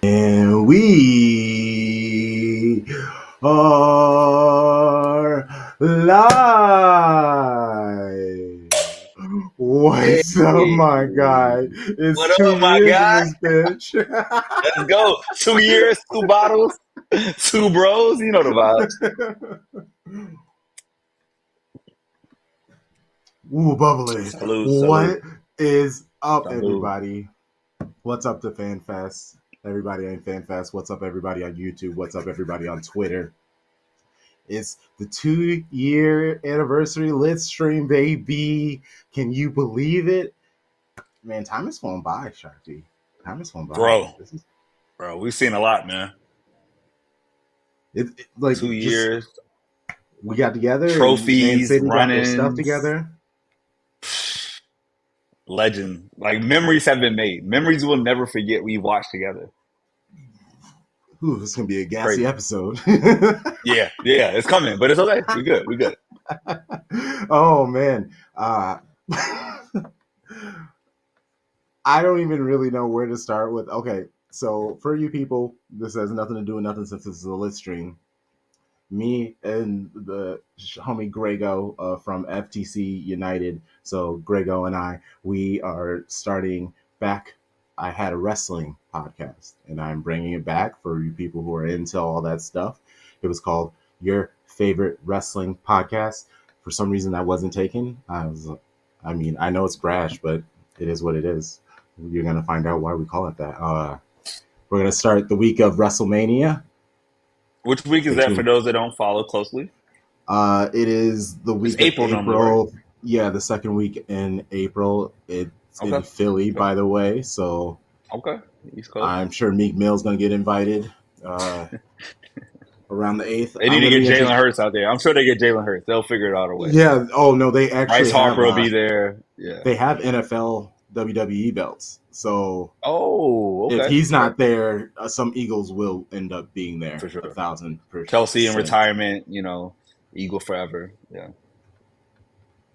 And we are live. What's up, my guy? It's What 2 up, my years in guy? this bitch. Let's go. 2 years, two bottles, two bros. You know the vibes. Ooh, bubbly. Salute, salute, What is up, salute. everybody? What's up to FanFest? Everybody ain't FanFest. What's up, everybody on YouTube? What's up, everybody on Twitter? It's the 2-year anniversary lit stream, baby. Can you believe it? Man, time has flown by, Sharpie. Time has flown by. Bro, bro, we've seen a lot, man. Like, Two just years, we got together and Man trophies, City got their stuff run-ins, together. legend. Like, memories have been made. Memories we'll never forget we watched together. Ooh, this is gonna be a gassy Crazy. episode. Yeah, it's coming, but it's okay. We good, we good. Oh man. I don't even really know where to start with. Okay, so for you people, this has nothing to do with nothing since this is a lit stream. Me and the homie Grego from FTC United. So Grego and we are starting back. I had a wrestling podcast, and I'm bringing it back for you people who are into all that stuff. It was called Your Favorite Wrestling Podcast. For some reason, that wasn't taken. I mean, I know it's brash, but it is what it is. You're gonna find out why we call it that. We're gonna start the week of WrestleMania. Which week is Stay that for tuned. those that don't follow closely? It is the It's week of April normally, right? April. Yeah, the second week in April. It's in Okay, Philly, okay, by the way. So okay. East Coast. I'm sure Meek Mill's going to get invited uh, around the 8th. They need I'm to going to get be at Jalen the. Hurts out there. I'm sure they get Jalen Hurts. They'll figure it out a way. Yeah. Oh, no, they Bryce actually have. Harper will be there. Yeah. They have NFL WWE belts. So Oh, if okay. he's Okay. not there, some Eagles will end up being there For a sure. thousand Kelsey in percent. retirement, Eagle forever. Yeah.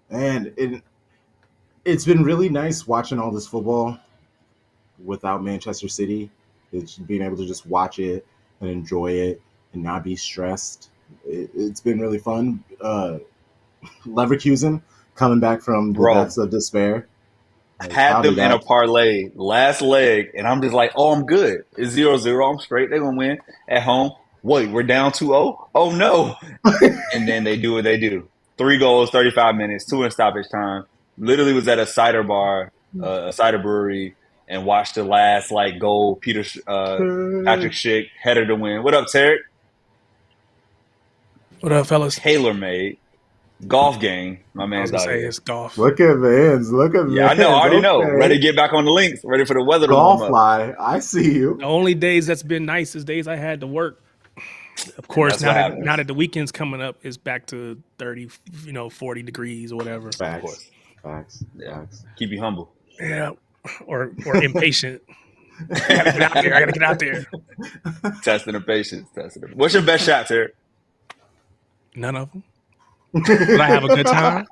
And it's been really nice watching all this football without Manchester City. It's being able to just watch it and enjoy it and not be stressed. It's been really fun. Leverkusen coming back from the depths Bro, of despair. Like, had howdy, them in a that. parlay last leg, and I'm just like, oh, I'm good. It's 0-0. I'm straight. They're going to win at home. Wait, we're down 2-0? Oh, no. And then they do what they do. 3 goals, 35 minutes, two in stoppage time. Literally was at a cider bar, a cider brewery, and watched the last goal. Patrick Schick header to win. What up, Tarek? What up, fellas? Tailor made golf game. My I was man's gonna out say here. it's golf. Look at Vans. Look at Yeah, I know. I Vans. already know. Ready to Okay. get back on the links. Ready for the weather to warm Golf up. fly. I see The you. only days that's been nice is days I had to work. Of And course, that's what now happens. that the weekend's coming up, it's back to 30, 40 degrees or whatever. Of Facts. course. Facts. Yeah. Facts. Keep you humble. Yeah, or impatient. I gotta get out there. I gotta get out there. Testing the patience. What's your best shot, Tarek? None of them. But I have a good time.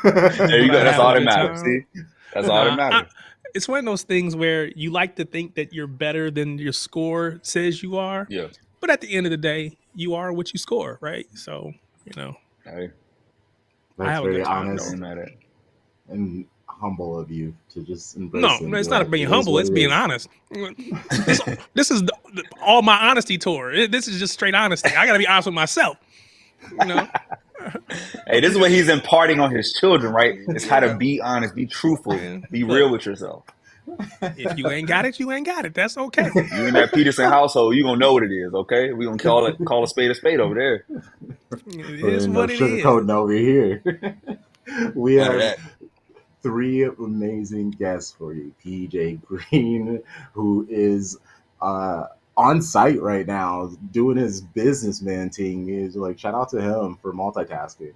There you But go. I That's have a all that good matters. time. See? That's all that matters. It's one of those things where you like to think that you're better than your score says you are, Yeah. but at the end of the day, you are what you score, right? So Hey, I That's have a very good time can't though. honest be mad at it. and humble of you to just embrace No, it and be it's not like, being it is humble. what It's it being is. honest. This is all my honesty tour. This is just straight honesty. I got to be honest with myself. You know. Hey, this is what he's imparting on his children, right? It's how to Yeah. be honest, be truthful, Man, be look, real with yourself. if you ain't got it, you ain't got it. That's okay. You in that Peterson household, you gonna know what it is, okay? We gonna call a spade over there. It There is ain't no what it is. sugarcoating over here. We None of have that. 3 amazing guests for you. PJ Green, who is on site right now doing his businessman thing. Is like, shout out to him for multitasking.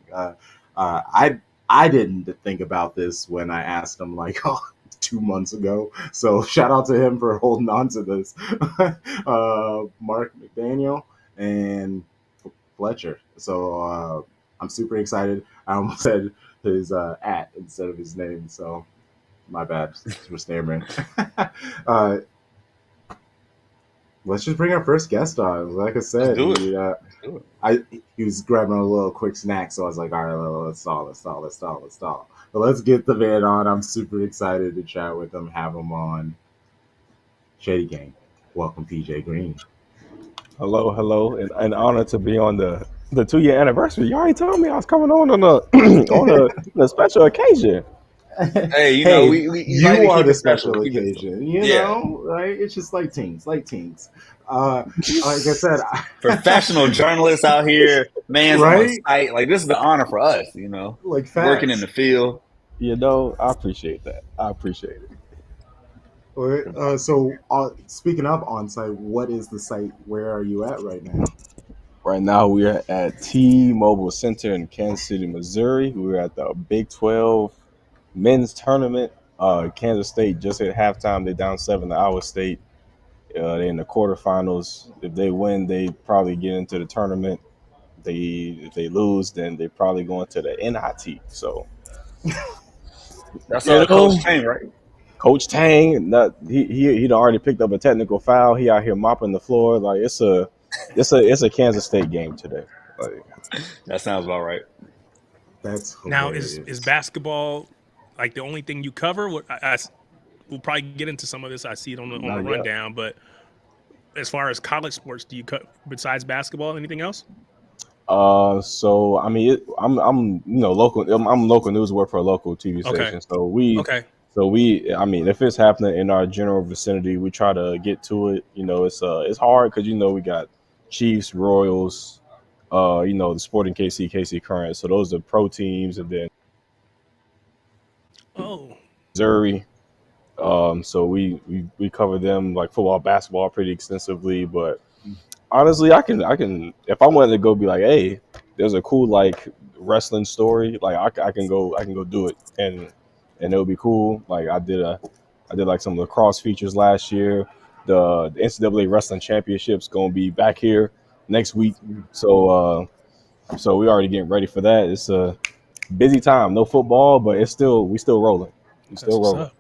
I didn't think about this when I asked him like 2 months ago. So shout out to him for holding on to this. Mark McDaniel and Fletcher. So I'm super excited. I almost said his at instead of his name. So my bad for stammering. uh, Let's just bring our first guest on. Like I Let's said, do it. Let's do it. he was grabbing a little quick snack, so I was like, all right, let's stall. But let's get the man on. I'm super excited to chat with him, have him on. Shady Gang, welcome, PJ Green. Hello, hello, and an honor to be on the 2 year anniversary. You already told me I was coming on a on a special occasion. Hey, you know, Hey, we like to you are keep the it special. special Keep it, occasion, you yeah. know, right? It's just like teens, like I said, Professional journalists out here, man's on right? site. Like this is the honor for us, you know, Like working in facts. the field. You know, I appreciate that. I appreciate it. Right, speaking of on site, what is the site? Where are you at right now? Right now, we are at T-Mobile Center in Kansas City, Missouri. We're at the Big 12 men's tournament. Kansas State just at halftime. They're down 7 to Iowa State. They're in the quarterfinals. If they win, they probably get into the tournament. If they lose, then they probably go into the NIT. So That's you Coach know, Tang, right? Coach Tang, he'd already picked up a technical foul. He out here mopping the floor. Like it's a Kansas State game today. Like, That sounds about right. That's Now is hilarious. basketball like the only thing you cover? We'll probably get into some of this. I see it on the not yet. rundown, but as far as college sports, do you cut besides basketball anything else? So I mean, I'm local. I'm local news work for a local TV Okay. station. So we, I mean, if it's happening in our general vicinity, we try to get to it. You know, it's hard because we got Chiefs, Royals, the Sporting KC Current. So those are pro teams, and then Oh, Missouri. So we cover them like football, basketball pretty extensively. But honestly, I can if I wanted to go be like, hey, there's a cool like wrestling story, like I can go do it, and it'll be cool. Like I did like some lacrosse features last year. The NCAA wrestling championships gonna be back here next week, so we already getting ready for that. It's a busy time, no football, but we still rolling. We that's still what's rolling. up.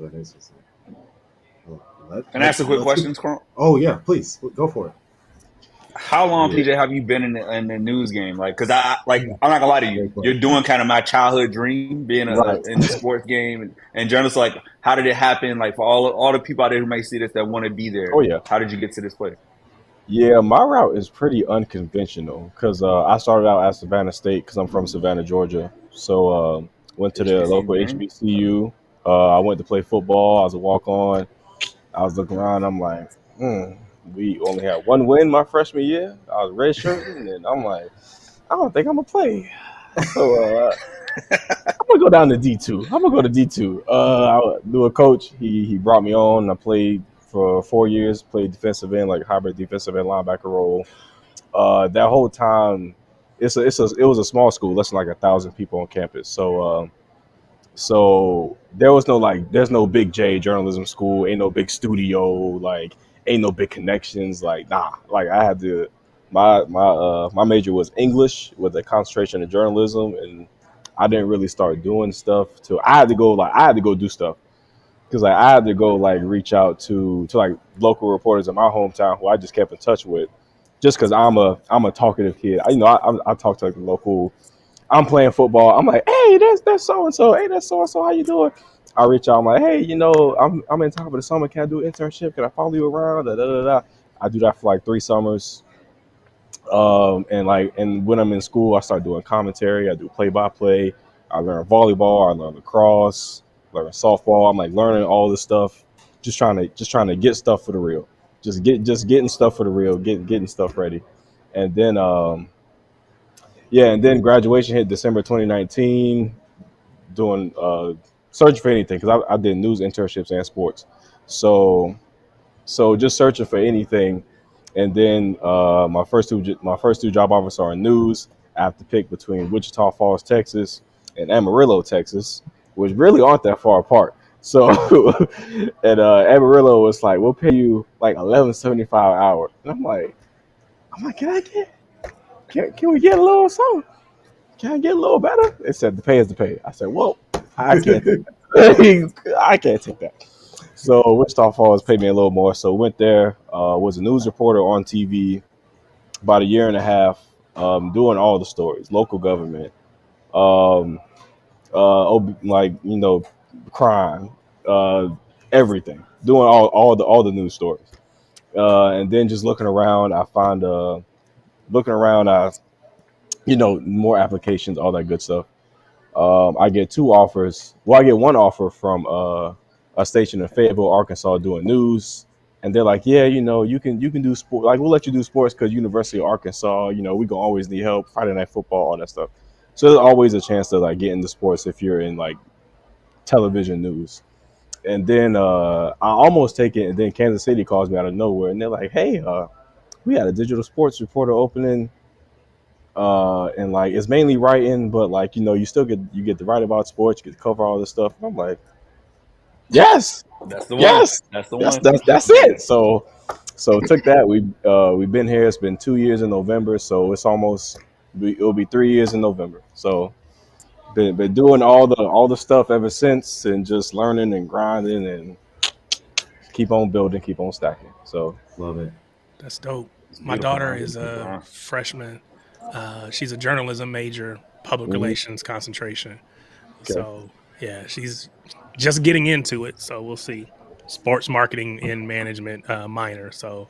That is what's up. Can I ask a quick Let's get. question, Carl? Oh yeah, please go for it. How long, Yeah. PJ, have you been in the news game? Like, cause I'm not gonna lie to you, Great you're question. doing kind of my childhood dream, being Right. in the sports game and journalists. Like, how did it happen? Like, for all the people out there who may see this that want to be Oh there, yeah. how did you get to this place? Yeah, my route is pretty unconventional because I started out at Savannah State because I'm from Savannah, Georgia. So went to the HBCU local gang. HBCU. I went to play football. I was a walk on. I was looking around. I'm like, we only had one win my freshman year. I was redshirting, and I'm like, I don't think I'm gonna play. So I'm gonna go down to D2. I'm gonna go to D2. I knew a coach. He brought me on. I played for 4 years. Played defensive end, like hybrid defensive end linebacker role. That whole time, it was a small school, less than like 1,000 people on campus. So there was no like, there's no big J journalism school, ain't no big studio, like ain't no big connections. Like nah, like I had to. My major was English with a concentration in journalism, and I didn't really start doing stuff till I had to go do stuff because like I had to go like reach out to like local reporters in my hometown who I just kept in touch with, just because I'm a talkative kid. I talk to like the local. I'm playing football. I'm like, hey, that's so and so. Hey, that's so and so. How you doing? I reach out. I'm like, hey, I'm in town for the summer. Can I do an internship? Can I follow you around? Da, da, da, da. I do that for like 3 summers. And when I'm in school, I start doing commentary. I do play by play. I learn volleyball. I learn lacrosse. Learn softball. I'm like learning all this stuff. Just trying to get stuff for the real. Just getting stuff for the real. Getting stuff ready. And then and then graduation hit December 2019. Doing searching for anything because I did news internships and sports. So just searching for anything, and then my first two job offers are in news. I have to pick between Wichita Falls, Texas, and Amarillo, Texas, which really aren't that far apart. So, and Amarillo was like, "We'll pay you like 11.75 an hour," and I'm like, can we get a little something? Can I get a little better? It said the pay is the pay. I said, well, I can't take that. I can't take that. So Wichita Falls paid me a little more. So went there. Was a news reporter on TV about a year and a half, doing all the stories, local government, um, like crime, uh, everything, doing all the news stories. And then just looking around, I find looking around, more applications, all that good stuff. I get two offers. Well, I get one offer from a station in Fayetteville, Arkansas, doing news, and they're like, "Yeah, you can do sport. Like, we'll let you do sports because University of Arkansas. We gonna always need help. Friday night football, all that stuff. So there's always a chance to like get into sports if you're in like television news." And then I almost take it, and then Kansas City calls me out of nowhere, and they're like, "Hey, we had a digital sports reporter opening." And like it's mainly writing, but like you get to write about sports, you get to cover all this stuff. And I'm like, yes, That's the one. yes, That's the that's one. that's it. So took that. We've been here. It's been 2 years in November, so it'll be 3 years in November. So been doing all the stuff ever since, and just learning and grinding and keep on building, keep on stacking. So Love it. That's dope. It's My beautiful, daughter man. is a freshman. She's a journalism major, public mhm. relations concentration. Okay. So yeah, she's just getting into it. So we'll see. Sports marketing and management minor. So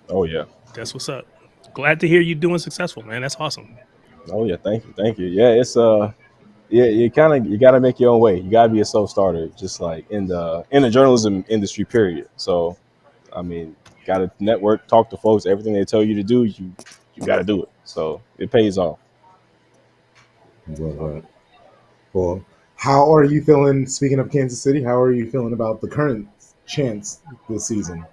Oh yeah. that's what's up. Glad to hear you doing successful, man. That's awesome. Oh yeah. Thank you. Yeah, it's yeah, you gotta make your own way. You gotta be a self starter, just like in the journalism industry. Period. So I mean, gotta network, talk to folks. Everything they tell you to do, you gotta do it. So it pays off. Love that. Well, how are you feeling? Speaking of Kansas City, how are you feeling about the current chance this season?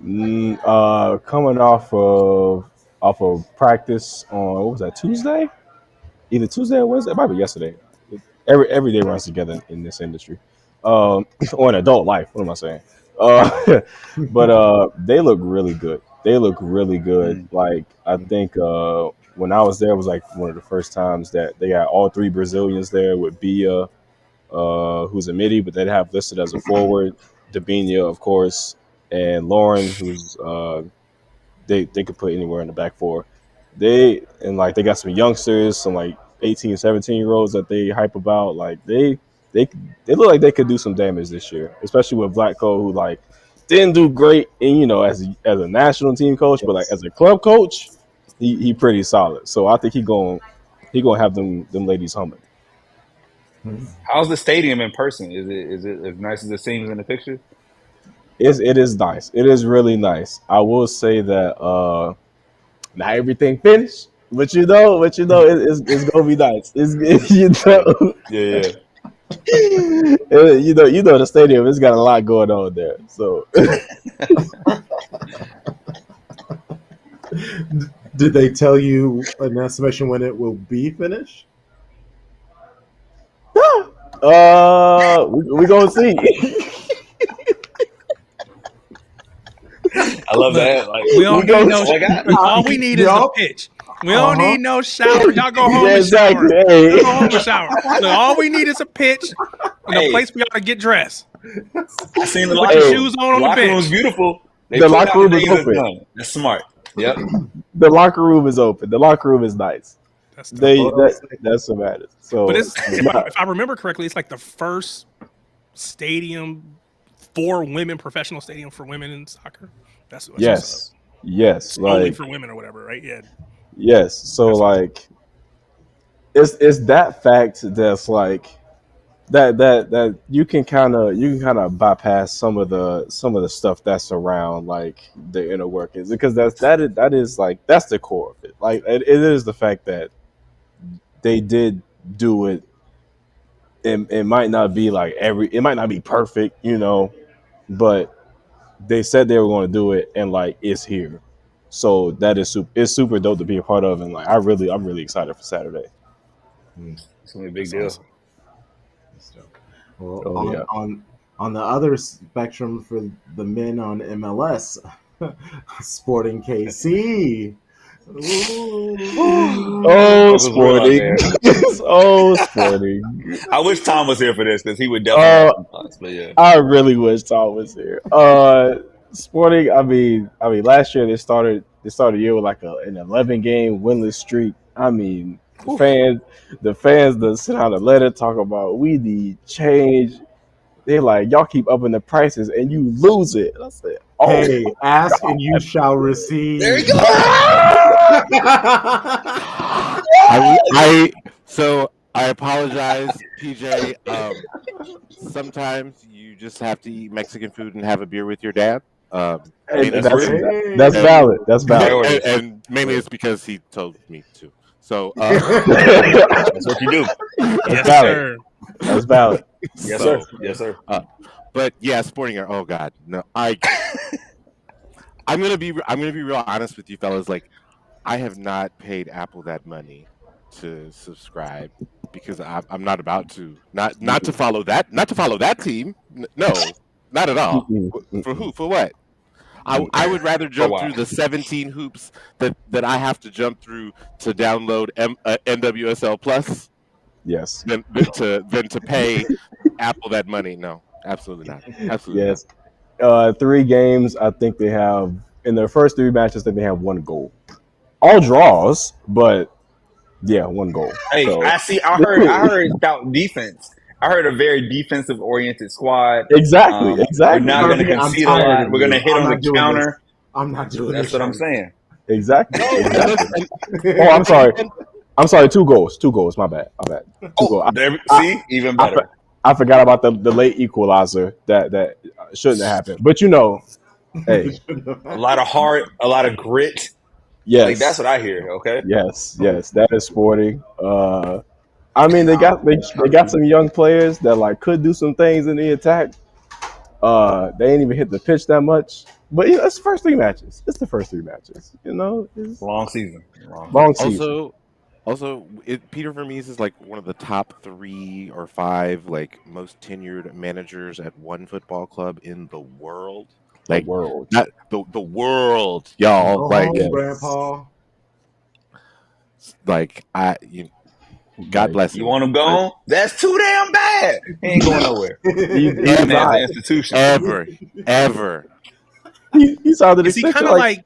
Coming off of practice on what was that, Tuesday? Either Tuesday or Wednesday. It might be yesterday. Every day runs together in this industry, or in adult life. What am I saying? But they look really good. They look really good. Mm. Like I think when I was there, it was like one of the first times that they got all three Brazilians there with Bia, who's a midi, but they have listed as a forward. Dabinia, of course, and Lauren, who's they could put anywhere in the back four. They got some youngsters, some like 18, 17-year-olds that they hype about. Like they they look like they could do some damage this year, especially with Blackco, who like didn't do great in as a national team coach, but like Yes. as a club coach, he pretty solid. So I think he gonna have them ladies humming. How's the stadium in person? Is it as nice as it seems in the picture? It is nice. It is really nice. I will say that not everything finished, but it's gonna be nice. It's Yeah, the stadium. It's got a lot going on there. So Did they tell you an estimation when it will be finished? we gonna see. I love Look, that. Like, we don't go- need no. like I, All we need is the Yup. pitch. We don't Uh-huh. need no shower. Y'all go home Yeah, and shower. exactly. Hey. Y'all go home and shower. Look, all we need is a pitch and a Hey. place for y'all to get dressed. I seen the Put locker your Hey. room. shoes on the Locker bench. room's beautiful. They The put locker out room the is things that's open. done. That's smart. Yep. The locker room is open. The locker room is nice. That's dope. That's what matters. So, But if I remember correctly, it's like the first stadium for women, professional stadium for women in soccer. That's what's up. yes, Only like for women or whatever, right? Yeah. yes. So That's like, it's that fact that's like that you can kind of bypass some of the stuff that's around like the inner workings, because that is like that's the core of it. Like it is the fact that they did do it. It might not be like it might not be perfect, but they said they were going to do it, and like it's here. So that is it's super dope to be a part of, and like I'm really excited for Saturday. It's gonna be a big That's deal. awesome. So, well, Oh on, yeah. on the other spectrum for the men on MLS, Sporting KC Oh, It was real out Sporting. there. Oh, Sporting. I wish Tom was here for this because he would definitely have some thoughts. But yeah, I really wish Tom was here. Sporting. Last year they started the year with like an 11-game winless streak. I mean, the fans that sit on the letter talk about we need change. They like y'all keep upping the prices and you lose it. And I said, oh Hey, my ask and you god. shall there receive. you go. I apologize, PJ. Sometimes you just have to eat Mexican food and have a beer with your dad. And Mainly, That's real. that's and, valid. That's valid. Priorities. and mainly it's because he told me to. So, That's what you do. Yes, valid. sir. That's valid. Yes, so, sir. Yes, sir. but yeah, Sporting. Oh God, no. I'm gonna be real honest with you, fellas. Like, I have not paid Apple that money to subscribe because I'm not about to. Not to follow that team. No, not at all. Mm-mm, For mm-mm. who? For what? I would rather For jump why? through the 17 hoops that I have to jump through to download NWSL Plus Yes. than to pay Apple that money. No, absolutely not. Absolutely Yes. 3 games. I think they have in their first 3 matches. I think they have 1 goal. All draws, but yeah, 1 goal. Hey, So I see. I heard stout defense. I heard a very defensive oriented squad. exactly. We're not going to Kirby, I'm concede a tired lot. of We're going to you. hit I'm on the not doing this. counter. I'm not doing That's this. what I'm saying. Exactly. not. Oh, I'm sorry. I'm sorry. 2 goals. 2 goals. My bad. 2 goals. See, even better. I forgot about the late equalizer that shouldn't have happened. But hey, A lot of heart, a lot of grit. yes, Like that's what I hear. Okay. yes, that is Sporting. They got some young players that like could do some things in the attack. They ain't even hit the pitch that much. But it's the first 3 matches. It's the first 3 matches. It's Long season. long season. Also, Peter Vermees is like one of the top 3 or 5 like most tenured managers at one football club in the world. Like, the world. not the world, y'all. Go Like, home, Yes. Grandpa. God bless You him. want him gone? That's too damn bad. He ain't going nowhere. He's That man's not. an institution. Ever. He sounded Is he extension kind of like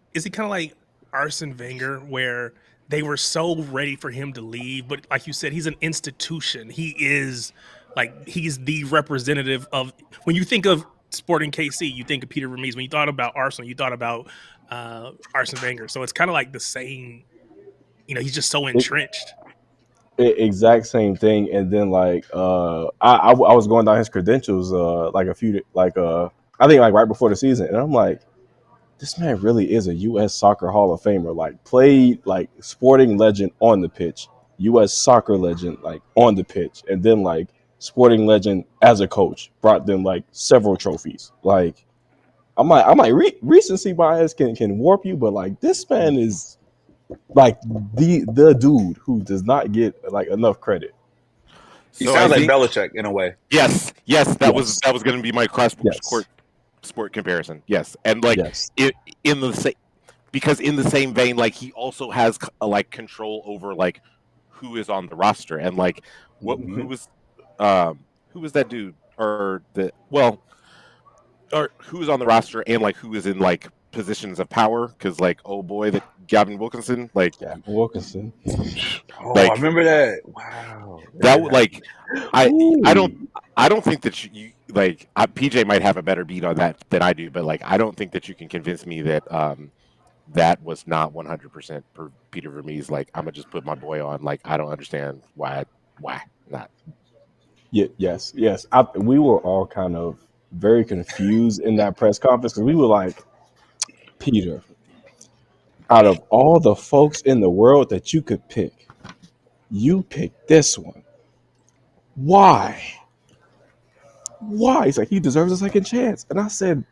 like Arsene Wenger, where they were so ready for him to leave, but like you said, he's an institution. He's the representative of. When you think of Sporting KC, you think of Peter Vermees. When you thought about Arsenal, you thought about Arsene Wenger. So it's kind of like the same. He's just so entrenched. exact same thing. And then like I was going down his credentials like I think like right before the season, and I'm like, this man really is a U.S. Soccer Hall of Famer. Like played like Sporting legend on the pitch, U.S. Soccer legend like on the pitch, and then like Sporting legend as a coach, brought them like several trophies. Like recency bias can warp you, but like this man is like the dude who does not get like enough credit. He So sounds I like think Belichick in a way. yes, that was Yes. going to be my cross Yes. court sport comparison. Yes, and like Yes. in the same because in the same vein, like he also has like control over like who is on the roster and like who was that dude or who is on the roster and like who is in like positions of power because like oh boy that Gavin Wilkinson like Yeah, Wilkinson. Oh, Like- I remember that. Wow. that would like I Ooh. don't think that you like PJ might have a better beat on that than I do, but like I don't think that you can convince me that that was not 100% per Peter Vermees. Like I'm gonna just put my boy on. Like I don't understand why not. Yeah, yes. We were all kind of very confused in that press conference because we were like, Peter, out of all the folks in the world that you could pick, you picked this one. Why? He's like, he deserves a second chance. And I said,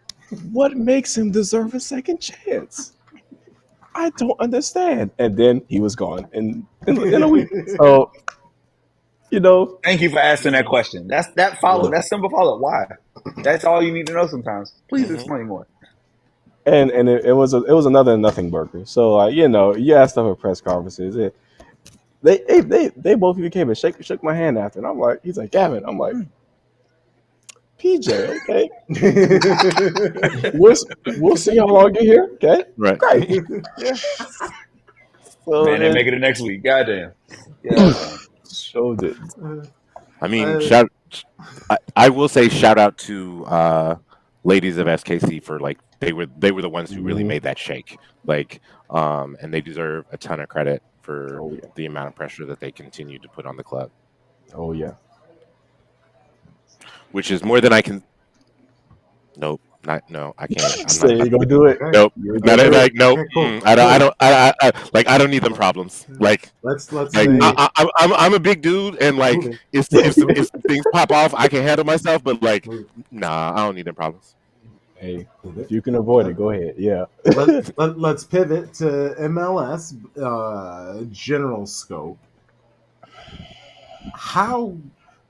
what makes him deserve a second chance? I don't understand. And then he was gone in a week. So, Thank you for asking that question. That simple follow. Why? That's all you need to know sometimes. Please explain more. and it was another nothing burger. So like you asked stuff at press conferences. They both even came and shook my hand after, and I'm like, he's like, Gavin. I'm like, PJ, okay. We'll see how long you're here. Okay, Right. great. Yeah. So Man, they then make it next week. Goddamn. Yeah. showed it. I mean, Uh, I will say shout out to ladies of SKC for like they were the ones who really Mhm. made that shake. Like, and they deserve a ton of credit for Oh yeah. the amount of pressure that they continue to put on the club, Oh yeah. which is more than I can. Nope, not no, I can't. I'm Say not. you gonna do it. okay. Nope, You're not gonna do it. like nope. Okay, cool. I don't. I Cool. don't. Like I don't need them problems. Like Let's like say I'm a big dude, and like move if some things pop off, I can handle myself. But like, it. nah, I don't need them problems. Hey, Move if it. you can avoid it, go ahead. Yeah. Let's pivot to MLS general scope. How,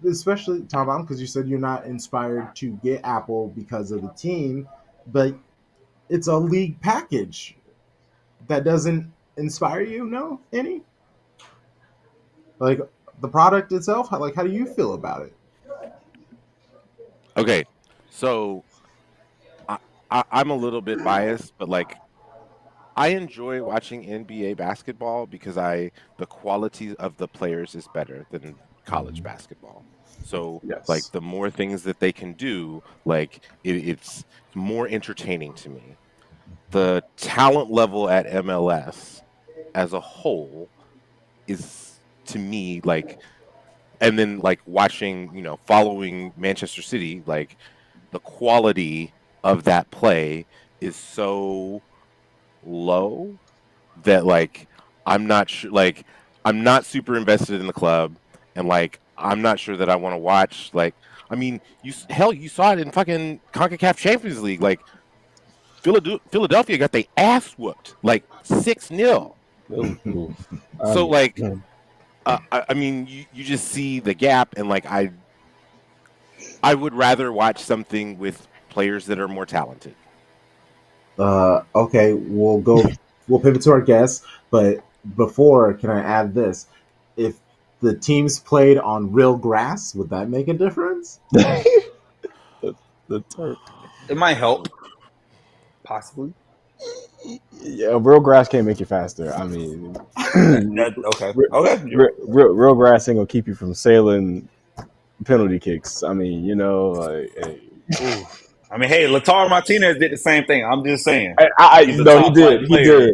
especially Tom, because you said you're not inspired to get Apple because of the team, but it's a league package that doesn't inspire you. No, any like the product itself. How do you feel about it? Okay, so I'm a little bit biased, but like I enjoy watching NBA basketball because the quality of the players is better than college Mhm. basketball. So like Yes. the more things that they can do, like it's more entertaining to me. The talent level at MLS as a whole is to me like, and then like watching, following Manchester City, like the quality of that play is so low that like I'm not sure, like I'm not super invested in the club, and like I'm not sure that I want to watch. Like, I mean, you saw it in fucking Concacaf Champions League. Like Philadelphia got their ass whooped like 6-0. Oof. I So mean, like, I mean, you just see the gap, and like I would rather watch something with players that are more talented. Okay, we'll go. We'll pivot to our guests, but before, can I add this? If the teams played on real grass, would that make a difference? the, the turf. It might help. Possibly. Yeah, real grass can't make you faster. I mean, Okay. Okay. real grass ain't gonna keep you from sailing penalty kicks. I mean, like, hey. Ooh. I mean, hey, Latar Martinez did the same thing. I'm just saying. He's a No, he top flight did, player.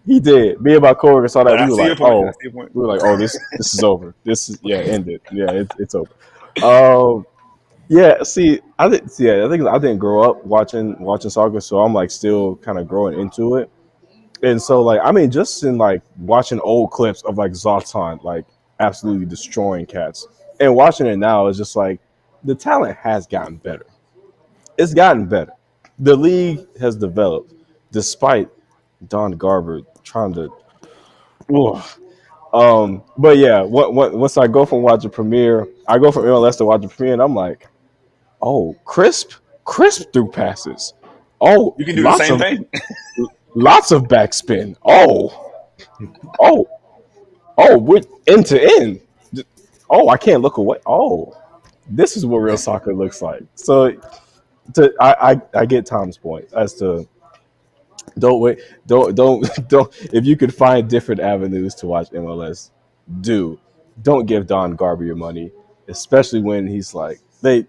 he did. Me and my coworker saw that. But I see your point. I see your point. We were like, oh, this is over. This is ended. Yeah, it's over. Um, yeah. See, I think I didn't grow up watching soccer, so I'm like still kind of growing into it. And so, like, I mean, just in like watching old clips of like Zlatan, like absolutely destroying cats, and watching it now is just like the talent has gotten better. It's gotten better. The league has developed, despite Don Garber trying to. Ugh. But yeah, once I go from watching Premiere, I go from MLS to watching Premiere, and I'm like, oh, crisp through passes. Oh, You can do the same thing. lots of backspin. Oh, with end to end. Oh, I can't look away. Oh, this is what real soccer looks like. So, I get Tom's point as to don't wait, don't. If you could find different avenues to watch MLS, do. Don't give Don Garber your money, especially when he's like they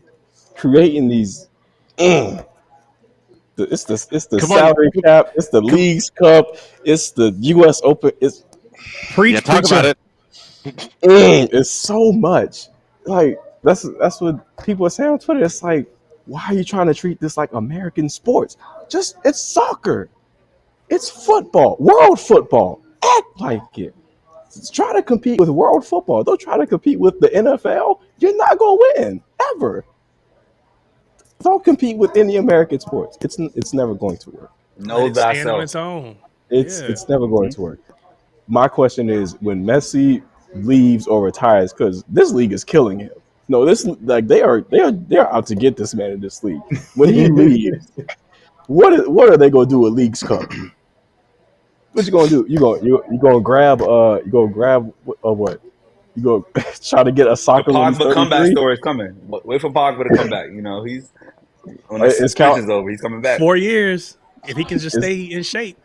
creating these. Mm, it's the Come on, salary cap. It's the come, Leagues Cup. It's the U.S. Open. yeah, Preach, talk about preacher. it. It's so much. Like that's what people are saying on Twitter. It's like, why are you trying to treat this like American sports? Just it's soccer. It's football. World football. Act like it. Try to compete with world football. Don't try to compete with the NFL. You're not gonna win ever. Don't compete with any American sports. It's never going to work. Let Know it stand on thyself. its own. It's Yeah. it's never going Mhm. to work. My question is when Messi leaves or retires, because this league is killing him. No, this like they are out to get this man in this league. When he leaves, What are they gonna do with Leagues Cup? What you gonna do? You gonna grab what? You go try to get a The soccer when he's Pogba comeback 33? story is coming. Wait for Pogba to come back. You know, he's when the Is Cal suspension's over, he's coming back. 4 years if he can just is stay in shape.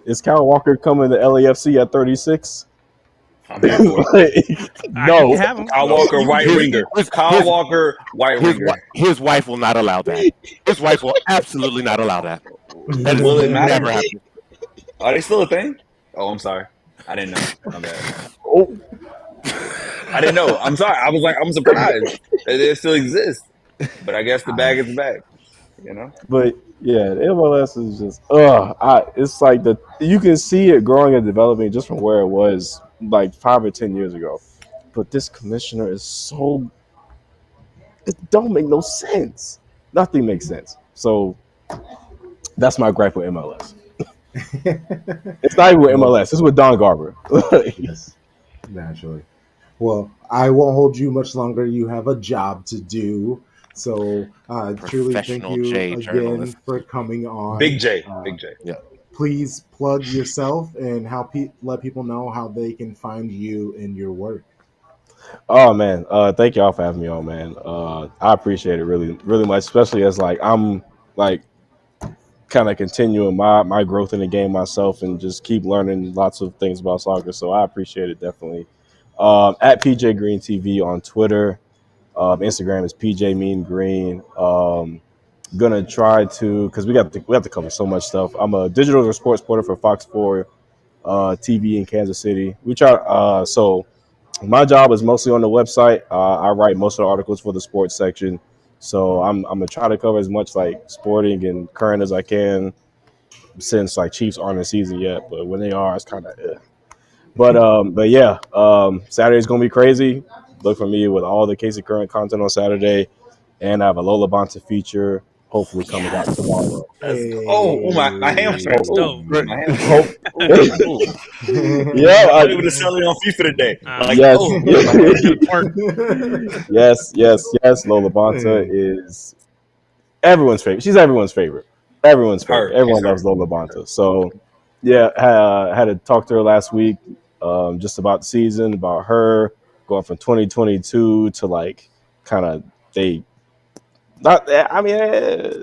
is Cal Walker coming to LAFC at 36? I'm here for it. You can No, have him. Kyle Walker, You can right get His Riga. winger. Kyle his Walker, white winger. his wife will not allow that. His wife will absolutely not allow that. That is Will it never matter? happening. Are they still a thing? Oh, I'm sorry. I didn't know. My bad. oh, I didn't know. I'm sorry. I was like, I'm surprised that it still exists. But I guess the bag is the bag. You know? but yeah, the MLS is just it's like you can see it growing and developing just from where it was like 5 or 10 years ago. But this commissioner is it don't make no sense. Nothing makes sense. So that's my gripe with MLS. It's not even with Well, MLS. It's with Don Garber. yes, naturally. Well, I won't hold you much longer. You have a job to do. So, truly thank Professional you J again journalist. for coming on. Big J. Big J. Yeah. Please plug yourself and let people know how they can find you and your work. Oh man, thank y'all for having me on, man. I appreciate it really, really much, especially as like I'm like kind of continuing my growth in the game myself and just keep learning lots of things about soccer. So I appreciate it definitely. At PJ Green TV on Twitter, Instagram is PJ Mean Green. Gonna try to because we have to cover so much stuff. I'm a digital sports reporter for Fox 4 TV in Kansas City. We try so my job is mostly on the website. I write most of the articles for the sports section. So I'm gonna try to cover as much like sporting and current as I can since like Chiefs aren't in season yet, but when they are, it's kind of. But yeah, Saturday's gonna be crazy. Look for me with all the Casey Current content on Saturday, and I have a Lola Bonta feature hopefully coming out Yes. tomorrow. Let's go. Oh, my hamster. That's Oh, dope. my hamster. Hope, Ooh. yeah, I thought he would have selling it on FIFA today. Like, yes, oh, You my gotta hamster. twerk. yes. Lola Bonta is everyone's favorite. She's everyone's favorite. Everyone's favorite. Her. She's Everyone her. loves Lola Bonta. So, yeah, had to talk to her last week, just about the season, about her going from 2022 to like kind of they not. I mean,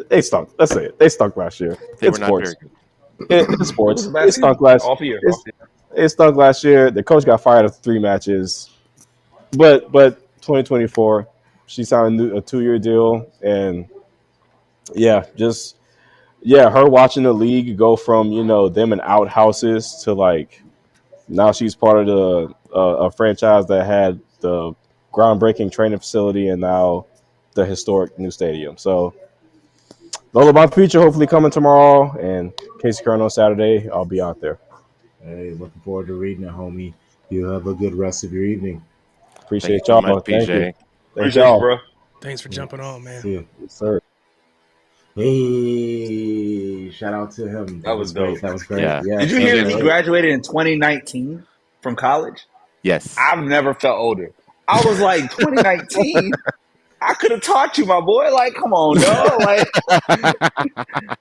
they stunk. Let's say it. They stunk last year. They It's were not very sports. good. It's It was sports. a bad It stunk season. last. Off year. Off It's, year. it stunk last year. The coach got fired after 3 matches. But 2024, she signed a 2-year deal, and yeah, just her watching the league go from them in outhouses to like now she's part of the a franchise that had the groundbreaking training facility and now the historic new stadium. So Lola Bond feature hopefully coming tomorrow, and Casey Curran on Saturday. I'll be out there. Hey, looking forward to reading it, homie. You have a good rest of your evening. Thank you Appreciate so much, y'all. Thank you. PJ. Thank Appreciate you, y'all. bro. Thanks for jumping on, man. See you. Yes, sir. Hey, shout out to him. That was dope. That was great. Yeah. Yeah. Did you hear that he graduated in 2019 from college? Yes. I've never felt older. I was like, 2019? I could have taught you, my boy. Like, come on, dog. Like,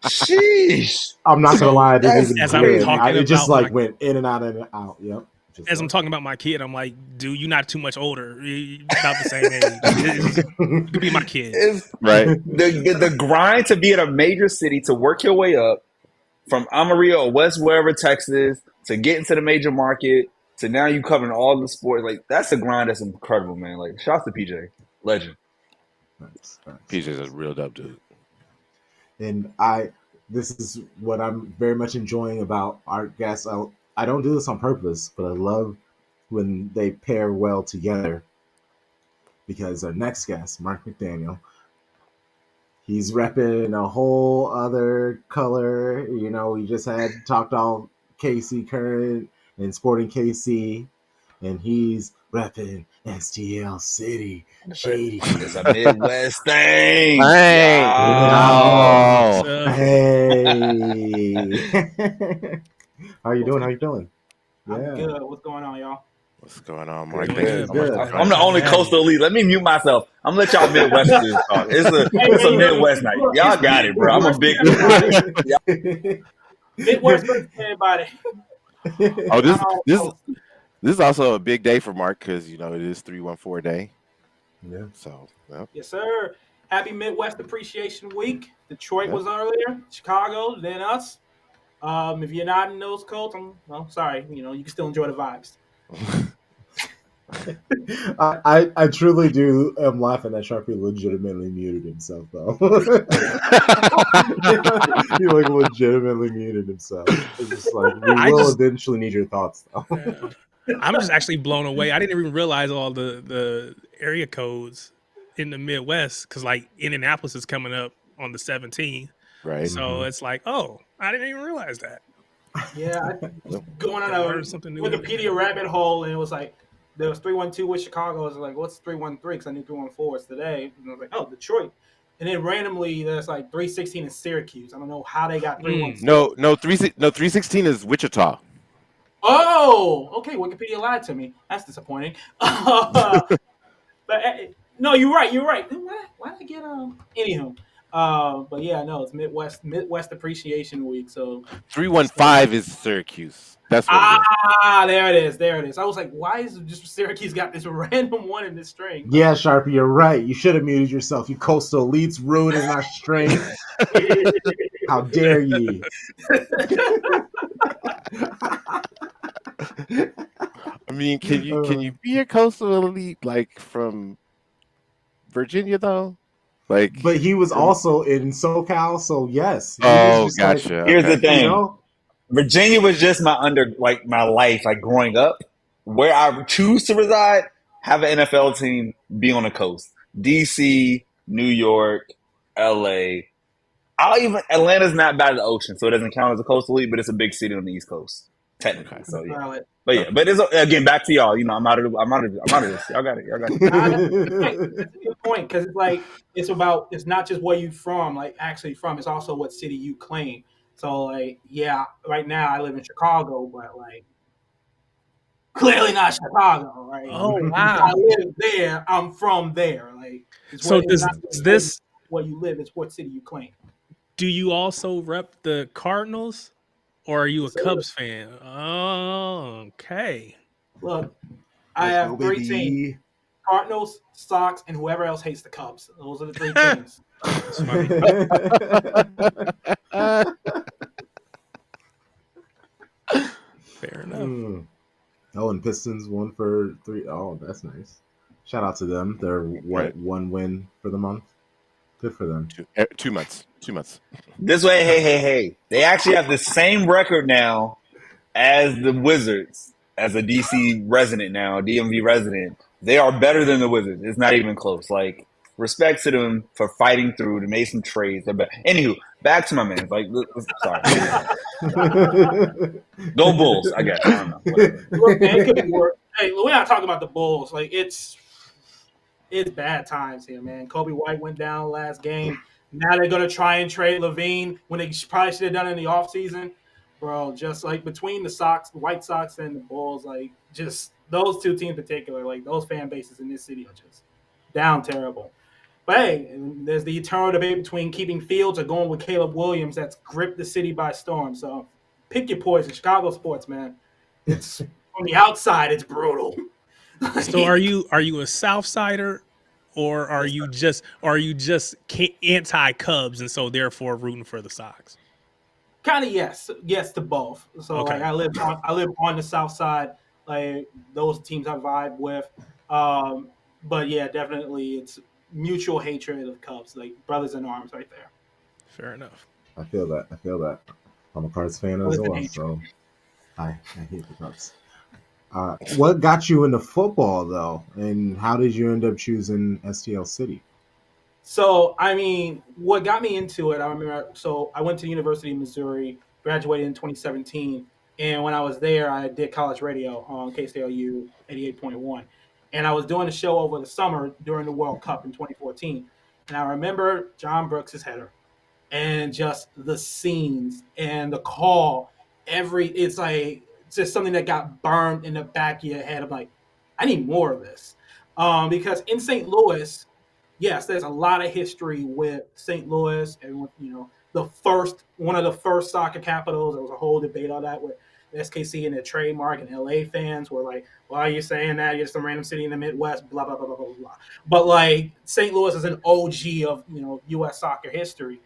sheesh. I'm not gonna So, lie, I didn't That's even as hear I'm it. crazy. talking It just about like my went in and out and out. Yep. Just as I'm like- talking about my kid, I'm like, dude, you're not too much older. You're about the same age. You could be my kid. It's Right. the grind to be in a major city, to work your way up from Amarillo or West wherever Texas, to get into the major market, to now you covering all the sports. Like, that's a grind that's incredible, man. Like, shouts to PJ. Legend. Thanks. PJ's a real dope dude. And this is what I'm very much enjoying about our guests. I don't do this on purpose, but I love when they pair well together. Because our next guest, Mark McDaniel, he's repping a whole other color. You know, we just had talked all KC Current and Sporting KC, and he's repping STL City. Shady. It's a Midwest thing. Hey. Yeah. Oh. Hey. How you doing? How you feeling? I'm good. What's going on, y'all? What's going on, Good, Mark? Thanks for good. coming Good. by. I'm the only coastal elite. Let me mute myself. I'm gonna let y'all Midwesterners talk. It's a Midwest night. Y'all got it, bro. I'm a big. Midwest versus everybody. Oh, Oh, this is also a big day for Mark because it is 314 day. Yeah. So, well, yes, sir. Happy Midwest Appreciation Week. Detroit Yeah. was earlier, Chicago, then us. If you're not in those codes, sorry. You can still enjoy the vibes. I truly do am laughing that Sharpie legitimately muted himself though. He like legitimately muted himself. It's just like we will eventually need your thoughts though. I'm just actually blown away. I didn't even realize all the area codes in the Midwest because like Indianapolis is coming up on the 17th. right. So it's like, oh, I didn't even realize that. Yeah, I was going on a Learn something new every Wikipedia day. rabbit hole, and it was like there was 312 with Chicago. I was like, what's 313? Because I knew 314 was today. And I was like, oh, Detroit. And then randomly, there's like 316 in Syracuse. I don't know how they got 316. No, 316 is Wichita. Oh, okay. Wikipedia lied to me. That's disappointing. But no, you're right. You're right. Why did I get Anywho, but yeah, no, it's Midwest Appreciation Week. So 315 is Syracuse. That's what it is. there it is. There it is. I was like, why is just Syracuse got this random one in this string? Yeah, Sharpie, you're right. You should have muted yourself. You coastal elites ruining our strength. How dare ye? I mean, can you be a coastal elite like from Virginia though? Like, But he was also in SoCal, so yes. He was just gotcha. Here's the Okay. thing. Virginia was just my life, like growing up. Where I choose to reside, have an NFL team, be on the coast. DC, New York, LA. Atlanta's not bad at the ocean, so it doesn't count as a coastal league, but it's a big city on the East Coast, technically. Okay. So yeah. Valid. But yeah, but it's again back to y'all. I'm out of this. Y'all got it. That's a good point because it's like it's not just where you from, like actually from. It's also what city you claim. So like, yeah, right now I live in Chicago, but like clearly not Chicago, right? Oh I wow! live there. I'm from there. Like, So it's not does this? where you live? It's what city you claim. Do you also rep the Cardinals, or are you a Yes, sir. Cubs fan? Oh, okay. Look, I Let's have go, three teams: baby. Cardinals, Sox, and whoever else hates the Cubs. Those are the three teams. It's funny. Fair enough. Oh, and Pistons 1 for 3. Oh, that's nice. Shout out to them. They're Right. 1 win for the month. Good for them. 2 months. 2 months. This way, hey. They actually have the same record now as the Wizards, as a DC resident now, DMV resident. They are better than the Wizards. It's not even close. Like, respect to them for fighting through to make some trades. They're better. Anywho, back to my man. Like, sorry. Go Bulls, I guess. I don't know. Whatever. Look, man, it could be worse. Hey, we're not talking about the Bulls. Like, it's bad times here, man. Kobe White went down last game. Now they're gonna try and trade Levine when they probably should have done it in the offseason. Bro, just like between the White Sox and the Bulls, like just those two teams in particular, like those fan bases in this city are just down terrible. But hey, there's the eternal debate between keeping Fields or going with Caleb Williams that's gripped the city by storm. So pick your poison. Chicago sports, man. It's on the outside, it's brutal. So are you a South Sider, or are you just anti Cubs and so therefore rooting for the Sox? Kind of yes to both. So Okay. like I live on the south side. Like those teams I vibe with. But yeah, definitely it's mutual hatred of Cubs, like brothers in arms right there. Fair enough. I feel that. I'm a Cards fan as well, so I hate the Cubs. What got you into football though, and how did you end up choosing STL City? So, I mean, what got me into it, I remember, so I went to the University of Missouri, graduated in 2017. And when I was there, I did college radio on KCLU 88.1. And I was doing a show over the summer during the World Cup in 2014. And I remember John Brooks' header and just the scenes and the call. It's just something that got burned in the back of your head. I'm like, I need more of this. Because in St. Louis, yes, there's a lot of history with St. Louis. Everyone, one of the first soccer capitals. There was a whole debate on that with SKC and their trademark, and LA fans were like, "Why are you saying that? You're just a random city in the Midwest." Blah blah blah blah blah blah. But like St. Louis is an OG of U.S. soccer history,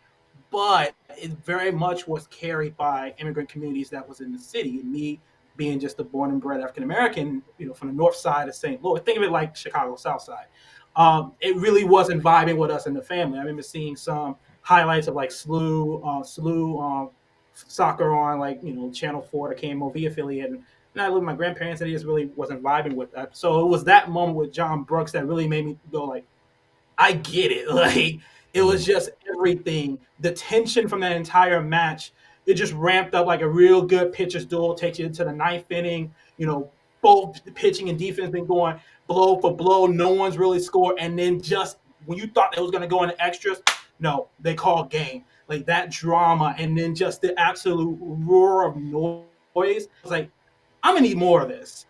but it very much was carried by immigrant communities that was in the city. And me being just a born and bred African American, from the north side of St. Louis, think of it like Chicago South Side. It really wasn't vibing with us in the family. I remember seeing some highlights of like SLU soccer on like Channel 4, the KMOV affiliate, and I lived with my grandparents, and he just really wasn't vibing with that. So it was that moment with John Brooks that really made me go like, I get it. Like it was just everything. The tension from that entire match, it just ramped up like a real good pitcher's duel. Takes you into the ninth inning. Both the pitching and defense been going blow for blow. No one's really scored, and then just when you thought it was going to go into extras, no, they call game. Like that drama, and then just the absolute roar of noise. I was like, I'm gonna need more of this,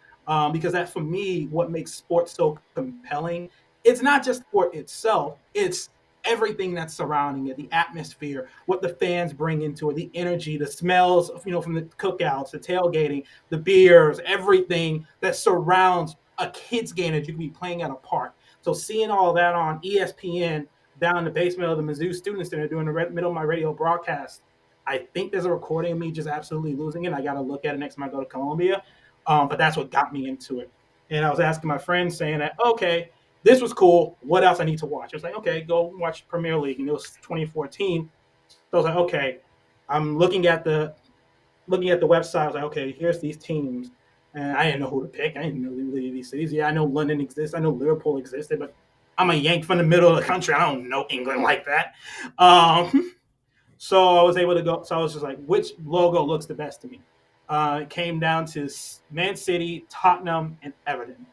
because that for me, what makes sports so compelling, it's not just sport itself, it's everything that's surrounding it, the atmosphere, what the fans bring into it, the energy, the smells, from the cookouts, the tailgating, the beers, everything that surrounds a kid's game that you can be playing at a park. So seeing all that on ESPN down in the basement of the Mizzou Student Center doing the middle of my radio broadcast, I think there's a recording of me just absolutely losing it. I got to look at it next time I go to Columbia. But that's what got me into it. And I was asking my friends saying that, okay, this was cool. What else I need to watch? I was like, okay, go watch Premier League. And it was 2014. So I was like, okay, I'm looking at the website. I was like, okay, here's these teams. And I didn't know who to pick. I didn't know these cities. Yeah, I know London exists. I know Liverpool existed, but I'm a Yank from the middle of the country. I don't know England like that. So I was able to go. So I was just like, which logo looks the best to me? It came down to Man City, Tottenham, and Everton.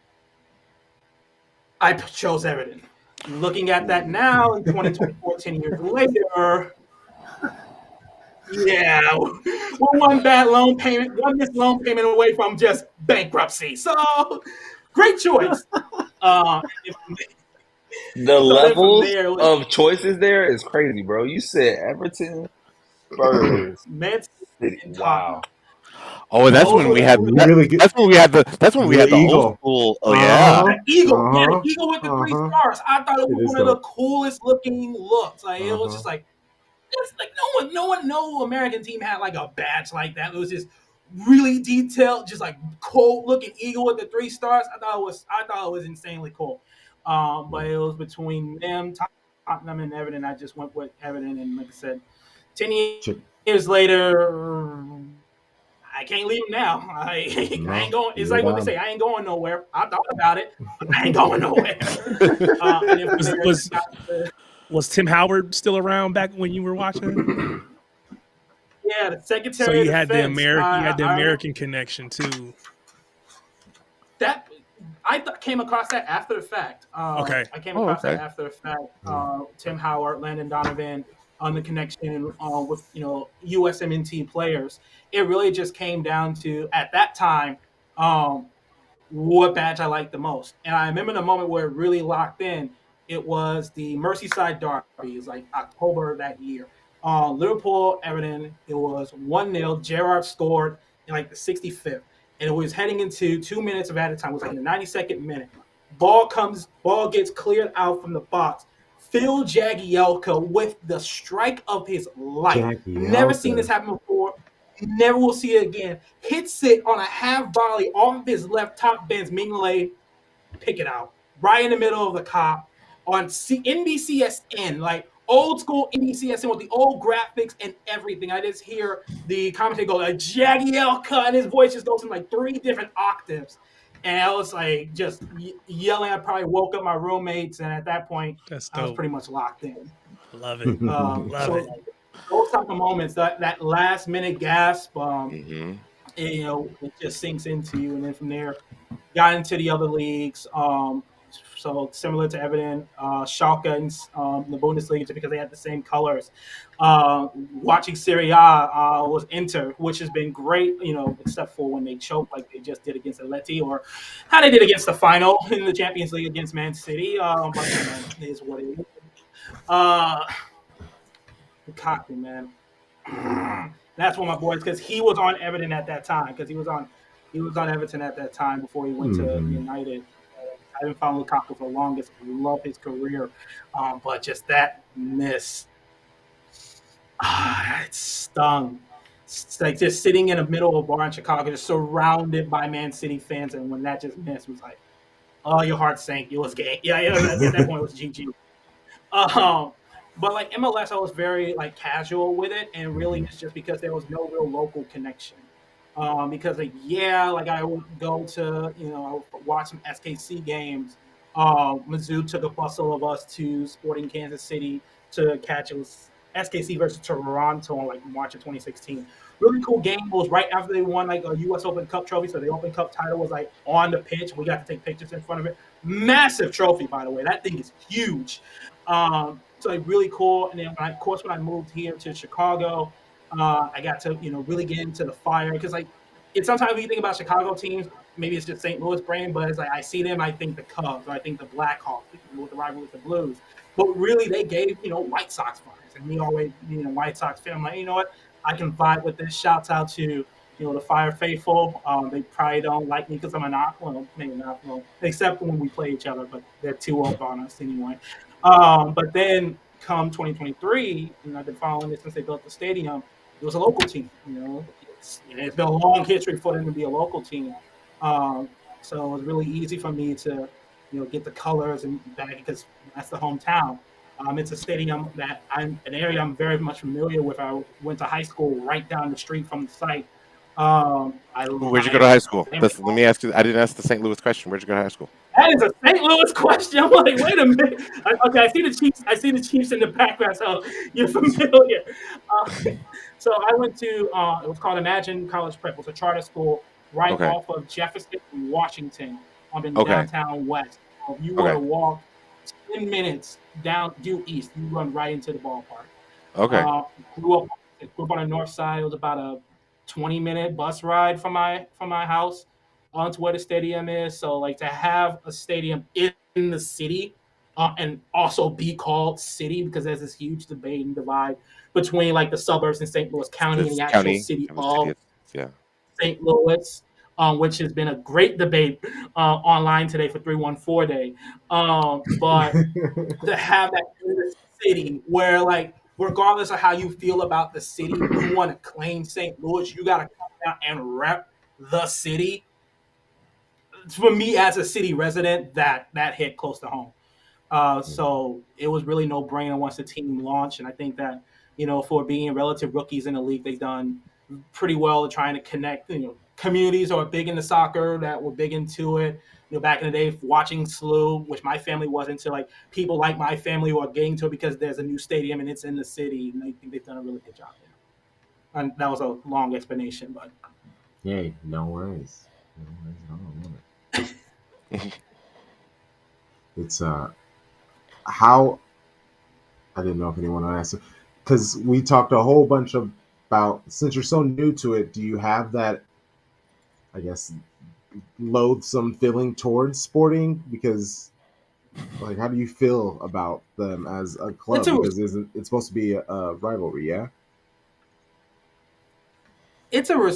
I chose Everton. Looking at that now in 2014 years later, yeah, we're one missed loan payment away from just bankruptcy. So great choice. The So levels there, of choices there is crazy, bro. You said Everton, Spurs, Man City, City. and Wow. Tottenham. Oh, that's Those when were we the had three. Really good. that's when we The had the old eagle. school. Oh yeah. The eagle, the eagle with the three Uh-huh. stars. I thought it It was is one of the dope. coolest looking looks. Like it was Uh-huh. just like it's like no American team had like a badge like that. It was just really detailed, just like cool looking eagle with the three stars. I thought it was insanely cool. But it was between them, Tottenham, and Everton. I just went with Everton, and like I said, 10 years later, I can't leave now. I ain't going. It's You're like what they done. say. I ain't going nowhere. I thought about it, but I ain't going nowhere. And then from there, Was Tim Howard still around back when you were watching? yeah, the So Secretary you of had the Defense. I remember American connection too. that. Came across that after the fact. Okay. I came Oh, across that okay. after the fact. Tim Howard, Landon Donovan, on the connection with USMNT players. It really just came down to at that time. What badge I liked the most. And I remember the moment where it really locked in. It was the Merseyside Derby. It was like October of that year. Liverpool, Everton, it was 1-0. Gerrard scored in like the 65th. And it was heading into 2 minutes of added time. It was like in the 92nd minute. Ball gets cleared out from the box. Phil Jagielka with the strike of his life. Jackie Never seen Elka. this happen before. Never will see it again. Hits it on a half volley off of his left top bins. Mignolet pick it out right in the middle of the cop on NBCSN, like old school NBCSN with the old graphics and everything. I just hear the commentator go like Jagielka, and his voice just goes in like 3 different octaves. And I was like just yelling. I probably woke up my roommates, and at that point, That's I was dope. pretty much locked in. Love it. Love So it. those type of moments, that last minute gasp, hmm it just sinks into you. And then from there, got into the other leagues. So similar to Everton, Schalke in the Bundesliga, just because they had the same colors. Watching Serie A was Inter, which has been great, except for when they choke like they just did against Atleti, or how they did against the final in the Champions League against Man City. But it is what it is. Uh, Lukaku, man. That's one of my boys, because he was on Everton at that time. Because he was on Everton at that time before he went to Hmm. United. I haven't found Lukaku for the longest. I love his career, but just that miss, it stung. It's like just sitting in the middle of a bar in Chicago, just surrounded by Man City fans, and when that just missed, was like, oh, your heart sank. It was gay. Yeah, at that point, it was GG. Um, but like MLS, I was very like casual with it, and really Hmm. it's just because there was no real local connection. Because like like I would go to I would watch some SKC games. Mizzou took a bustle of us to Sporting Kansas City to catch, it was SKC versus Toronto in like March of 2016. Really cool game. It was right after they won like a U.S. Open Cup trophy, so the Open Cup title was like on the pitch. We got to take pictures in front of it. Massive trophy, by the way. That thing is huge. So like really cool. And then of course when I moved here to Chicago, I got to really get into the fire, because like it's sometimes when you think about Chicago teams, maybe it's just St. Louis brand, but it's like I see them, I think the Cubs, or I think the Blackhawks with the rivalry with the Blues. But really, they gave White Sox vibes, and me always White Sox fan. I'm like, you know what, I can vibe with this. Shouts out to the Fire Faithful. They probably don't like me because I'm a not, well, maybe not, well, except when we play each other, but they're too up on us anyway. But then come 2023, I've been following it since they built the stadium. It was a local team. It's been a long history for them to be a local team. Um, so it was really easy for me to get the colors and that, because that's the hometown. It's a stadium that an area I'm very much familiar with. I went to high school right down the street from the site. Where'd you go to high school? Family. Let me ask you. I didn't ask the St. Louis question. Where'd you go to high school? That is a St. Louis question. I'm like, wait a minute. Okay, I see the Chiefs. I see the Chiefs in the background, so you're familiar. Uh, so I went to it was called Imagine College Prep. It was a charter school right Okay. off of Jefferson, Washington, in Okay. downtown West. So if you were Okay. to walk 10 minutes down due east, you run right into the ballpark. Okay. Uh, grew up grew up on the north side. It was about a 20-minute bus ride from my house onto where the stadium is. So like to have a stadium in the city, and also be called city, because there's this huge debate and divide between like the suburbs in St. Louis County and This the actual county city and the city. of Yeah. St. Louis, which has been a great debate online today for 314 Day. But to have that in the city where, like, regardless of how you feel about the city, you want to claim St. Louis, you got to come down and rep the city. For me as a city resident, that hit close to home. So it was really no brainer once the team launched, and I think that for being relative rookies in the league, they've done pretty well at trying to connect. Communities are big into soccer, that were big into it. Back in the day, watching SLU, which my family wasn't, so like people like my family who are getting to it because there's a new stadium and it's in the city, and I think they've done a really good job there. And that was a long explanation, but Hey, no worries. No worries. I don't know it. It's how I didn't know if anyone would ask, because we talked a whole bunch about, since you're so new to it, do you have that, I guess, loathsome feeling towards sporting? Because like, how do you feel about them as a it's club? a Because isn't it's supposed to be a rivalry? Yeah. it's a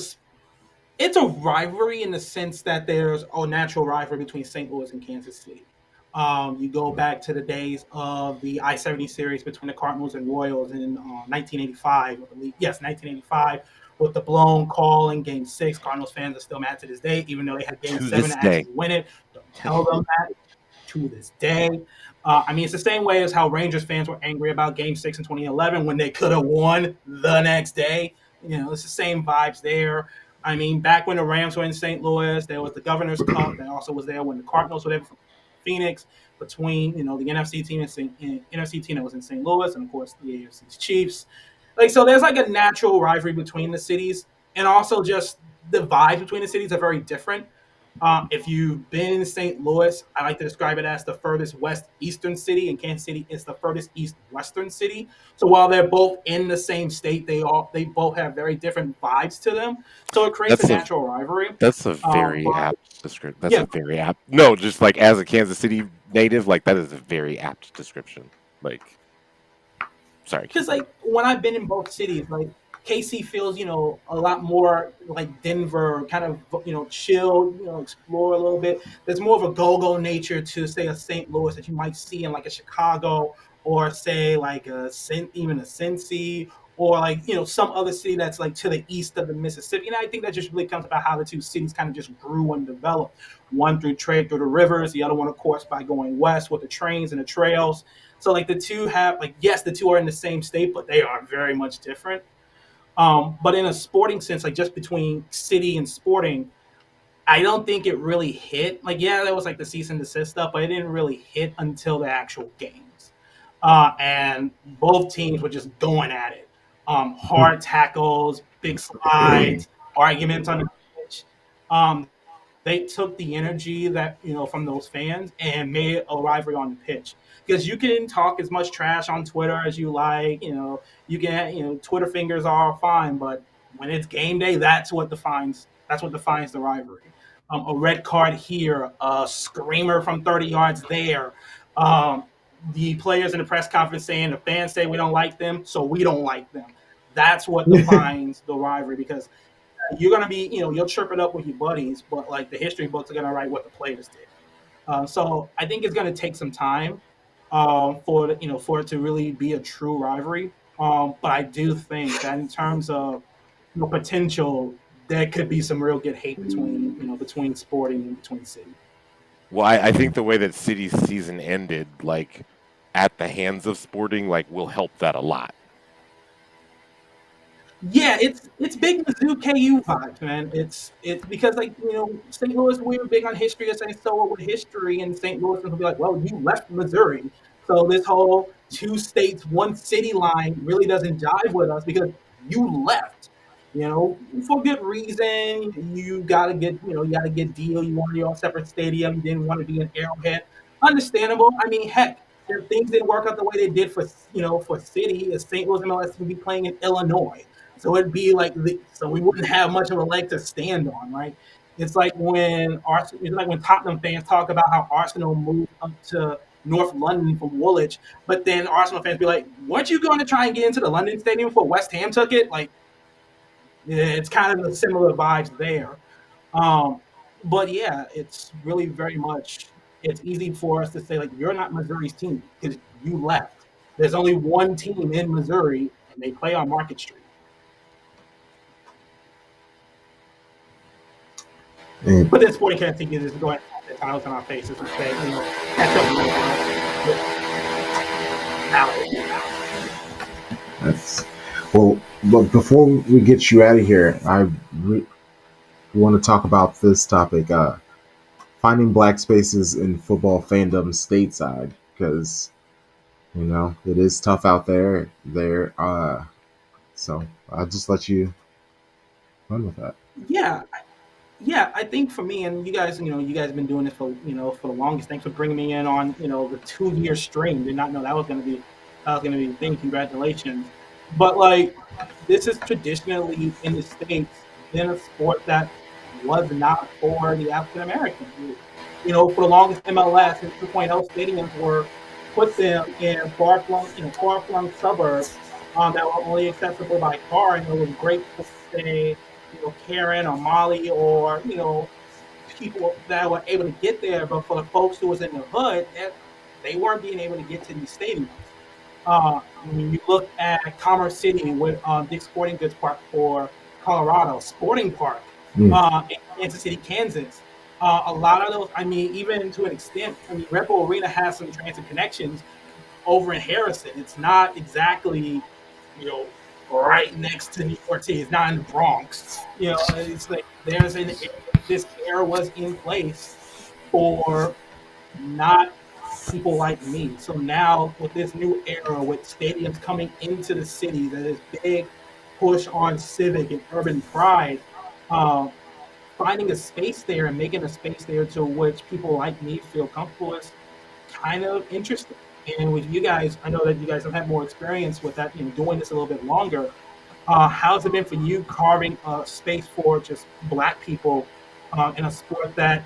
it's a rivalry in the sense that there's a natural rivalry between St. Louis and Kansas City. You go back to the days of the I-70 series between the Cardinals and Royals in 1985, I believe. Yes, 1985, with the blown call in Game 6. Cardinals fans are still mad to this day, even though they had Game To 7 this to day. actually win it. Don't tell them that to this day. I mean, it's the same way as how Rangers fans were angry about Game 6 in 2011 when they could have won the next day. It's the same vibes there. I mean, back when the Rams were in St. Louis, there was the Governor's Cup that also was there when the Cardinals were there from Phoenix, between the NFC team and NFC team that was in St. Louis, and of course the AFC's Chiefs. Like, so there's like a natural rivalry between the cities, and also just the vibes between the cities are very different. If you've been in St. Louis, I like to describe it as the furthest west eastern city, and Kansas City is the furthest east western city. So while they're both in the same state, they both have very different vibes to them. So it creates a That's a natural rivalry. that's a very But apt description. That's yeah, a very apt. No, just like as a Kansas City native, like that is a very apt description. Like, sorry, keep because going. like when I've been in both cities, like KC feels a lot more like Denver, kind of chill, explore a little bit. There's more of a go-go nature to say a St. Louis that you might see in like a Chicago or say like even a Cincy or like some other city that's like to the east of the Mississippi. And I think that just really comes about how the two cities kind of just grew and developed. One through trade through the rivers, the other one of course by going west with the trains and the trails. So like the two have like yes, the two are in the same state, but they are very much different. But in a sporting sense, like just between city and sporting, I don't think it really hit. Like yeah, there was like the cease and desist stuff, but it didn't really hit until the actual games. And both teams were just going at it. Hard tackles, big slides, arguments on the pitch. Um, they took the energy that from those fans and made it a rivalry on the pitch. Because you can talk as much trash on Twitter as you like, you can Twitter fingers are fine, but when it's game day, that's what defines the rivalry. A red card here, a screamer from 30 yards there. Um, the players in the press conference saying the fans say we don't like them, so we don't like them. That's what defines the rivalry because you're gonna be, you'll chirp it up with your buddies, but like the history books are gonna write what the players did. So I think it's gonna take some time for it to really be a true rivalry. But I do think that in terms of potential, there could be some real good hate between Sporting and between City. Well, I think the way that City's season ended, like at the hands of Sporting, like will help that a lot. Yeah, it's big Mizzou KU vibes, man. It's because like St. Louis we were big on history and saying so what with history, and St. Louis will be like, well, you left Missouri, so this whole two states one city line really doesn't jive with us because you left. For good reason. You gotta get deal. You wanted your own separate stadium. You didn't want to be in Arrowhead. Understandable. I mean, heck, if things didn't work out the way they did for City, if St. Louis MLS would be playing in Illinois. So it'd be like so we wouldn't have much of a leg to stand on, right? It's like when Tottenham fans talk about how Arsenal moved up to North London from Woolwich, but then Arsenal fans be like, "Weren't you going to try and get into the London Stadium before West Ham took it?" Like, yeah, it's kind of the similar vibes there. Um, but yeah, it's really very much. It's easy for us to say like you're not Missouri's team because you left. There's only one team in Missouri, and they play on Market Street. And But then Sporting Kansas City is going to have the titles on our faces and say, catch up with that's well. But before we get you out of here, want to talk about this topic: finding black spaces in football fandom stateside, because it is tough out there. So I'll just let you run with that. Yeah, yeah, I think for me and you guys have been doing this for the longest. Thanks for bringing me in on the 2 year stream. Did not know that was gonna be a thing. Congratulations. But like this is traditionally in the states been a sport that was not for the African Americans. For the longest MLS and 2.0 stadiums were put them in far flung suburbs that were only accessible by car, and it was great for say Karen or Molly or people that were able to get there, but for the folks who was in the hood, they weren't being able to get to these stadiums. When you look at Commerce City with Dick's Sporting Goods Park for Colorado, Sporting Park Mm. in Kansas City, Kansas, a lot of those, I mean, even to an extent, I mean, Red Bull Arena has some transit connections over in Harrison. It's not exactly, you know, right next to New York City. It's not in the Bronx. It's like this era was in place for not people like me. So now with this new era, with stadiums coming into the city, that is big push on civic and urban pride. Um, finding a space there and making a space there to which people like me feel comfortable is kind of interesting. And with you guys, I know that you guys have had more experience with that, doing this a little bit longer. How's it been for you carving a space for just Black people in a sport that,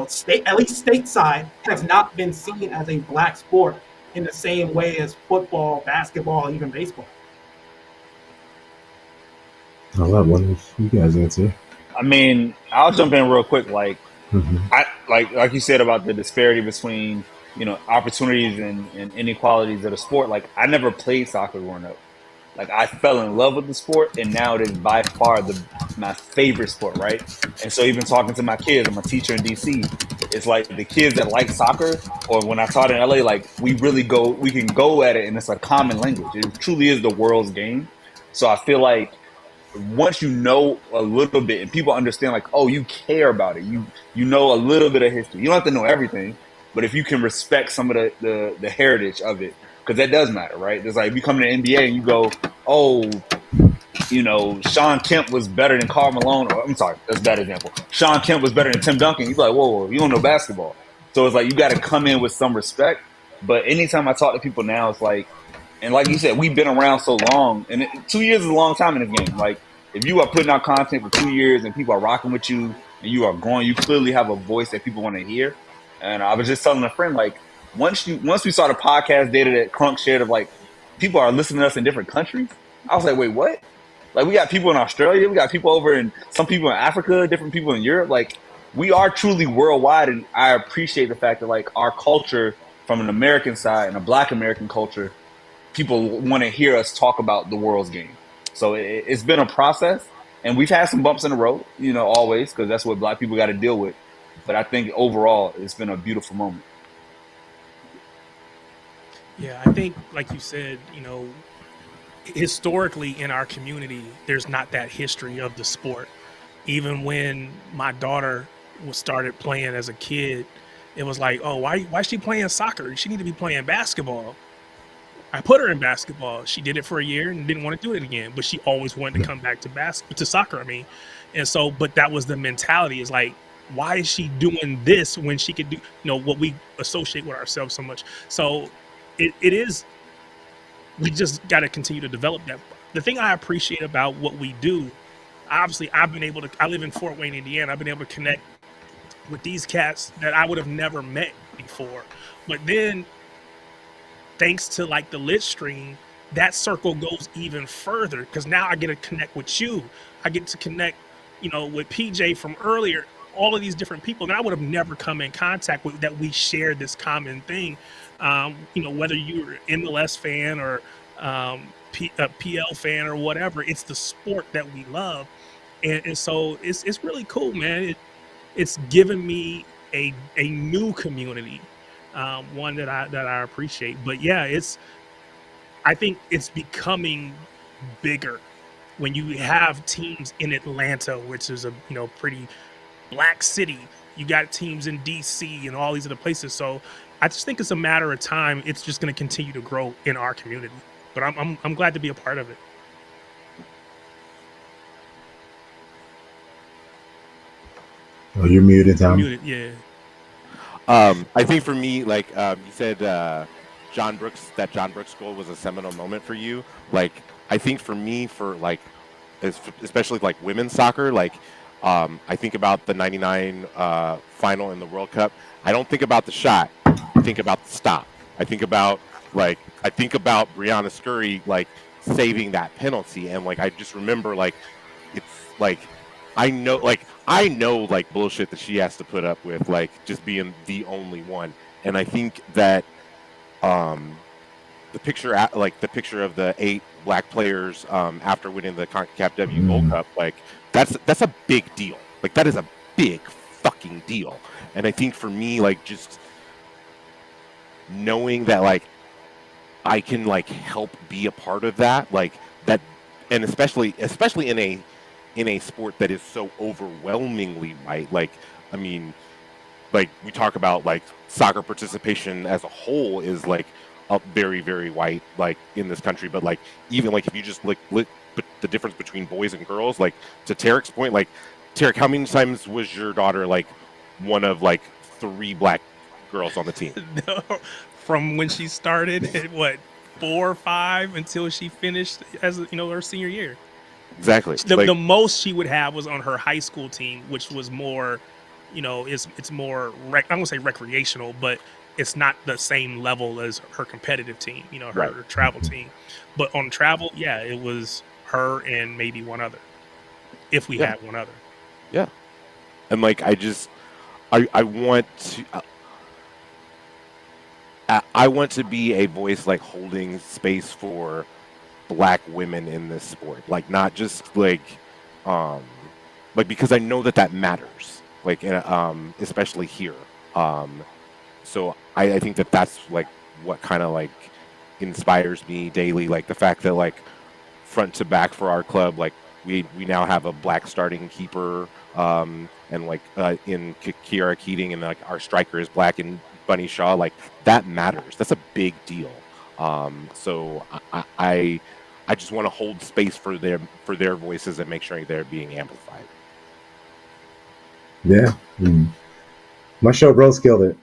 state at least stateside has not been seen as a Black sport in the same way as football, basketball, even baseball? I'll let one of you guys answer. I mean, I'll jump in real quick. Like Mm-hmm. I like you said about the disparity between opportunities and inequalities of the sport. Like I never played soccer growing up. Like I fell in love with the sport, and now it is by far my favorite sport, right? And so even talking to my kids, I'm a teacher in DC. It's like the kids that like soccer, or when I taught in LA, like we can go at it, and it's a common language. It truly is the world's game. So I feel like once you know a little bit and people understand, like, oh, you care about it, you know a little bit of history. You don't have to know everything, but if you can respect some of the heritage of it, because that does matter, right? There's like if you come to the NBA and you go, oh, Sean Kemp was better than Karl Malone, or I'm sorry, that's a bad example. Sean Kemp was better than Tim Duncan. You're like, whoa, you don't know basketball. So it's like you got to come in with some respect. But anytime I talk to people now, it's like, and like you said, we've been around so long, and 2 years is a long time in this game. Like if you are putting out content for 2 years and people are rocking with you and you are growing, you clearly have a voice that people want to hear. And I was just telling a friend, like once we saw the podcast data that Crunk shared of like people are listening to us in different countries, I was like, wait, what? Like we got people in Australia, we got people over in some people in Africa, different people in Europe. Like we are truly worldwide, and I appreciate the fact that like our culture from an American side and a Black American culture, people want to hear us talk about the world's game. So it's been a process, and we've had some bumps in the road, always, because that's what Black people got to deal with. But I think overall, it's been a beautiful moment. Yeah, I think, like you said, historically in our community, there's not that history of the sport. Even when my daughter started playing as a kid, it was like, oh, why is she playing soccer? She need to be playing basketball. I put her in basketball. She did it for a year and didn't want to do it again, but she always wanted to come back to soccer. I mean, and so, but that was the mentality. Is like, why is she doing this when she could do, what we associate with ourselves so much? So, it is. We just got to continue to develop that. The thing I appreciate about what we do, obviously, I live in Fort Wayne, Indiana. I've been able to connect with these cats that I would have never met before, but then, thanks to like the lit stream, that circle goes even further because now I get to connect with you. I get to connect, with PJ from earlier, all of these different people that I would have never come in contact with, that we share this common thing. Whether you're an MLS fan or a PL fan or whatever, it's the sport that we love. And so it's really cool, man. It's given me a new community, one that I appreciate. But yeah, I think it's becoming bigger when you have teams in Atlanta, which is a pretty Black city. You got teams in DC and all these other places. So I just think it's a matter of time. It's just going to continue to grow in our community. But I'm glad to be a part of it. Oh, you're muted, Tom. Muted, yeah. I think for me, like you said, John Brooks goal was a seminal moment for you. Like I think for me, for like especially like women's soccer, like I think about the '99 final in the World Cup. I don't think about the shot. I think about the stop. I think about Brianna Scurry like saving that penalty, and like I just remember like it's like I know like bullshit that she has to put up with, like just being the only one. And I think that the picture of the 8 Black players after winning the CONCACAF W Gold Cup, like that's a big deal. Like that is a big fucking deal. And I think for me, like just knowing that like I can like help be a part of that, like that, and especially in a sport that is so overwhelmingly white. Like, I mean, like we talk about like soccer participation as a whole is like up very, very white, like in this country. But like even like if you just look the difference between boys and girls, like to Tarek's point, like Tarek, how many times was your daughter like one of like 3 black girls on the team? From when she started at what 4 or 5 until she finished as her senior year. Exactly. The Like, most she would have was on her high school team, which was more, it's more I don't want to say recreational, but it's not the same level as her competitive team, right. her travel team. But on travel, yeah, it was her and maybe one other, if we Yeah. had one other. Yeah. And like, I want to. I want to be a voice like holding space for black women in this sport, like not just um, like because I know that that matters, like especially here. Um, so I think that that's like what kind of like inspires me daily, like the fact that like front to back for our club, like we now have a black starting keeper, and like in Kiara Keating, and like our striker is black and Bunny Shaw, like that matters. That's a big deal. So I just want to hold space for their voices and make sure they're being amplified. Yeah. My show bros killed it.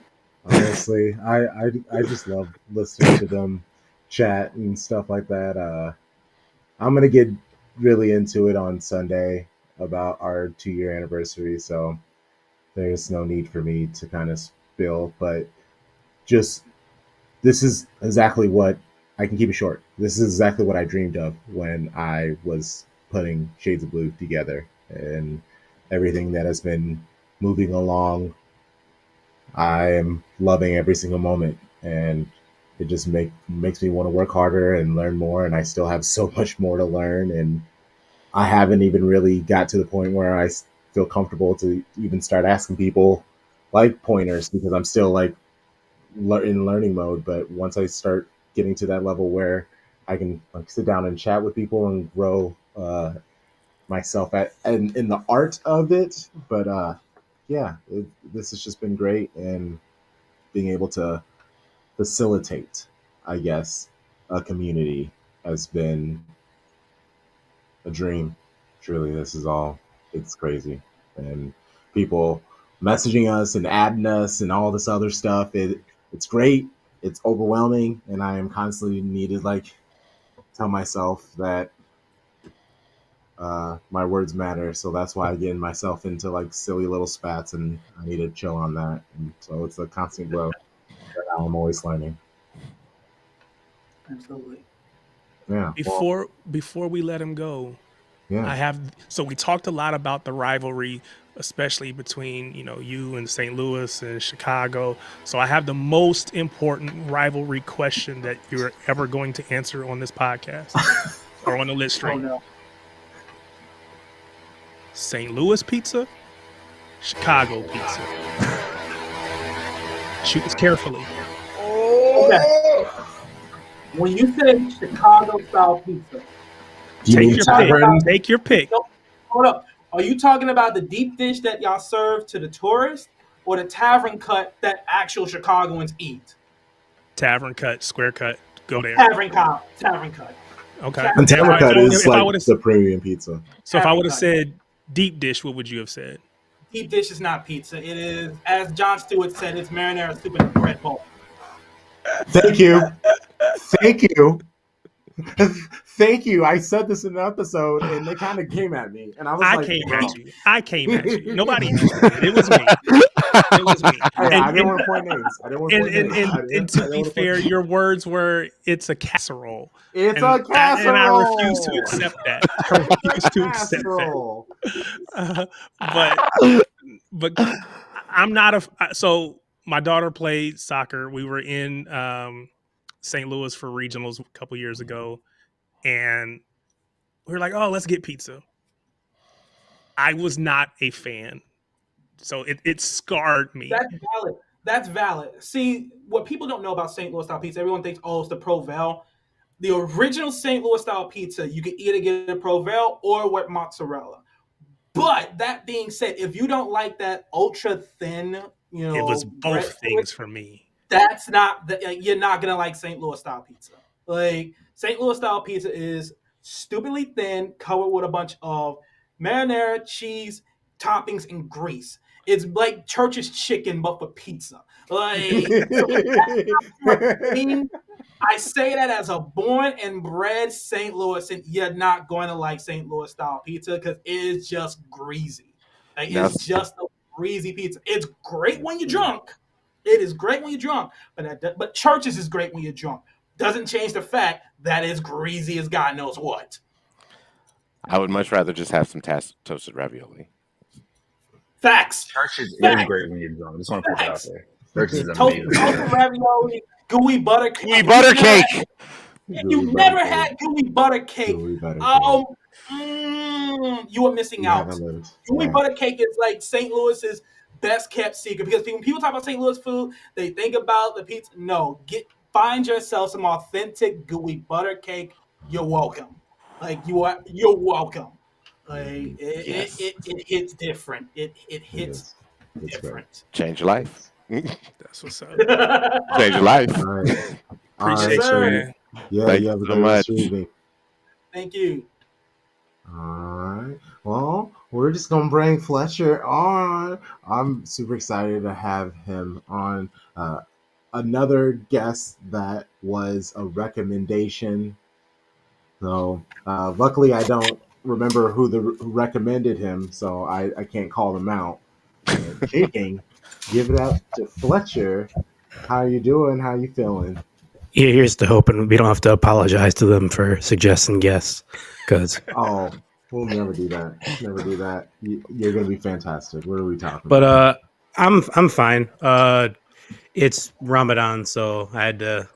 Honestly, I just love listening to them chat and stuff like that. I'm gonna get really into it on Sunday about our 2-year anniversary, so there's no need for me to kind of spill. But just this is exactly what I can keep it short. This is exactly what I dreamed of when I was putting Shades of Blue together, and everything that has been moving along. I am loving every single moment, and it just makes me want to work harder and learn more. And I still have so much more to learn, and I haven't even really got to the point where I feel comfortable to even start asking people like pointers, because I'm still like in learning mode. But once I start getting to that level where I can like sit down and chat with people and grow myself in the art of it. But yeah, this has just been great, and being able to facilitate, I guess, a community has been a dream. Truly, this is all. It's crazy, and people messaging us and adding us and all this other stuff. It's great. It's overwhelming, and I am constantly needed like tell myself that my words matter. So that's why I get myself into like silly little spats, and I need to chill on that. And so it's a constant growth that I'm always learning. Absolutely. Yeah. Well, Before we let him go, yeah. so we talked a lot about the rivalry, especially between you and St. Louis and Chicago. So I have the most important rivalry question that you're ever going to answer on this podcast or on the lit Oh stream. no. St. Louis pizza, Chicago pizza. Choose carefully. Okay. When you say Chicago style pizza, Do you Take mean your pick. tavern? Take your pick. no, hold up. Are you talking about the deep dish that y'all serve to the tourists, or the tavern cut that actual Chicagoans eat? Tavern cut, square cut. Go there. Tavern cut. Tavern cut. Okay. And So tavern cut is if I like would have the premium pizza. Tavern cut. said deep dish, what would you have said? Deep dish is not pizza. It is, as John Stewart said, it's marinara soup and bread bowl. Thank you. Thank you. Thank you. I said this in an episode, and they kind of came at me, and I was I like, came bro. at you. I came at you. Nobody else did. It was me. It was me. I didn't want to point names. I didn't want to point names. And to be fair, your words were, "It's a casserole." It's and, a casserole. And I refuse to accept that. I refuse to accept casserole. that. But I'm not a. So my daughter played soccer. We were in St. Louis for regionals a couple years ago, and we were like, "Oh, let's get pizza." I was not a fan, so it scarred me. That's valid. That's valid. See, what people don't know about St. Louis style pizza, everyone thinks, oh, it's the Provel. The original St. Louis style pizza, you can either get a Provel or with mozzarella. But that being said, if you don't like that ultra thin, It was bread, both things for me. that's not you're not gonna like St. Louis style pizza. Like St. Louis style pizza is stupidly thin, covered with a bunch of marinara, cheese, toppings and grease. It's like Church's chicken, but for pizza. Like, I say that as a born and bred St. Louis, and you're not going to like St. Louis style pizza because it is just greasy. Like, Now, it's just a greasy pizza. It's great when you're drunk. It is great when you're drunk, but Church's is great when you're drunk. Doesn't change the fact that it's greasy as God knows what. I would much rather just have some toasted ravioli. Facts. Churches is Facts. great when you're drunk. Just want to put that out Facts. there. Churches is Toasted amazing. ravioli, gooey butter cake. Gooey butter cake. You never had gooey butter cake. Gooey butter cake. You are missing You out. haven't lived. Gooey Yeah. butter cake is like St. Louis's best kept secret because when people talk about St. Louis food, they think about the pizza. No, find yourself some authentic gooey butter cake. You're welcome. Like you're welcome. Like Yes. it hits different. It hits It's great. different. Change your life. That's what's up. Change your life. All right. Appreciate Yes, you, sir. man. Yeah, Thank you you have a so good rest of much. your evening. Thank you. All right. Well, we're just gonna bring Fletcher on. I'm super excited to have him on. Another guest that was a recommendation. So luckily, I don't remember who recommended him, so I can't call them out. Kicking. Give it up to Fletcher. How you doing? How you feeling? Yeah, here's to hoping we don't have to apologize to them for suggesting guests, because. Oh, we'll never do that. Never do that. You're gonna be fantastic. What are we talking But about? I'm fine. It's Ramadan, so I had to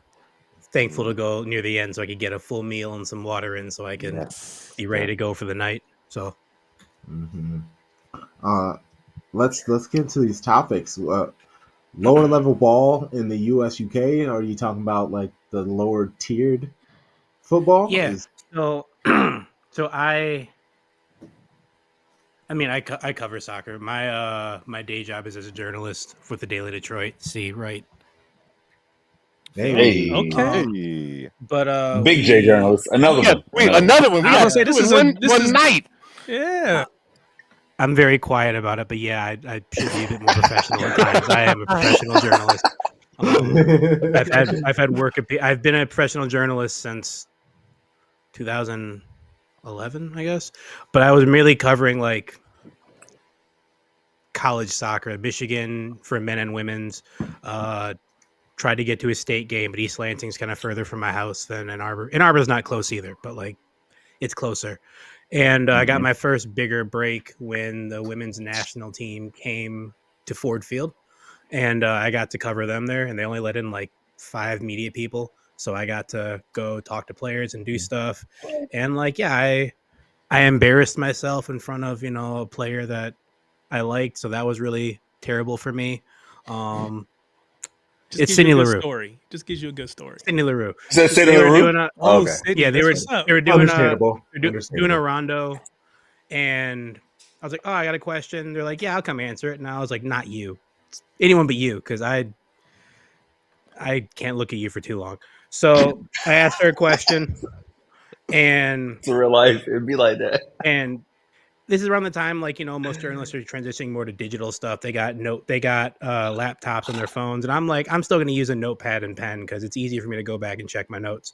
thankful to go near the end so I could get a full meal and some water in so I can Yes. be ready to go for the night. So Mm-hmm. Let's get into these topics. Lower level ball in the U.S. UK. Are you talking about like the lower tiered football? yeah, so so I mean, I cover soccer. My day job is as a journalist with the Daily Detroit. See, right? Hey. Okay. Hey. But Big J journalist. Another Yeah, one. wait, another one. We I was got gonna say, two this in is one night. Yeah. I'm very quiet about it. But yeah, I should be a bit more professional at times. I am a professional journalist. I've had work. I've been a professional journalist since 2011, I guess. But I was merely covering like college soccer, Michigan for men and women's. Tried to get to a state game, but East Lansing's kind of further from my house than Ann Arbor. Ann Arbor's not close either, but like it's closer. And I got my first bigger break when the women's national team came to Ford Field, and I got to cover them there. And they only let in like 5 media people, so I got to go talk to players and do stuff. And like, yeah, I embarrassed myself in front of a player that I liked, so that was really terrible for me. Just It's gives you Sidney a good LaRue. story. Just gives you a good story. Sidney LaRue. Is that Sid They were LaRue? doing a Oh, okay. Sydney, yeah, they that's were what's up. they were doing Understandable. doing a rondo, and I was like, oh, I got a question. They're like, yeah, I'll come answer it, and I was like, not you, anyone but you, because I can't look at you for too long. So I asked her a question, and It's real life. It'd be like that. this is around the time like most journalists are transitioning more to digital stuff. They got laptops on their phones, and I'm like, I'm still going to use a notepad and pen because it's easy for me to go back and check my notes.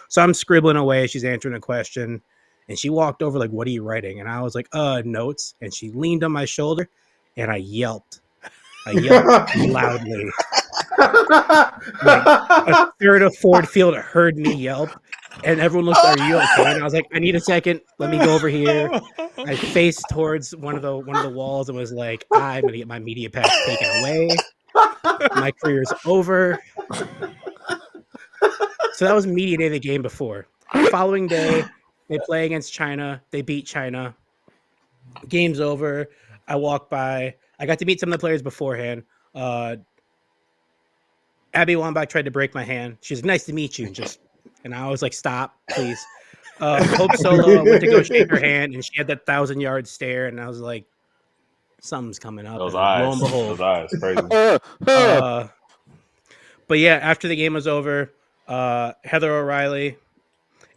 So I'm scribbling away. She's answering a question, and she walked over like, "What are you writing?" And I was like, notes." And she leaned on my shoulder, and I yelped. Loudly. Like a third of Ford Field heard me yelp, and everyone looked, "Are you okay?" And I was like, "I need a second. Let me go over here." I faced towards one of the walls and was like, "I'm gonna get my media pass taken away. My career's over." So that was media day the game before. Following day, they play against China. They beat China. Game's over. I walk by. I got to meet some of the players beforehand. Abby Wambach tried to break my hand. She's nice to meet you. And I was like, stop, please. Hope Solo, I went to go shake her hand, and she had that 1,000-yard stare, and I was like, something's coming up. Those And eyes. lo and behold. Those eyes. Crazy. But yeah, after the game was over, Heather O'Reilly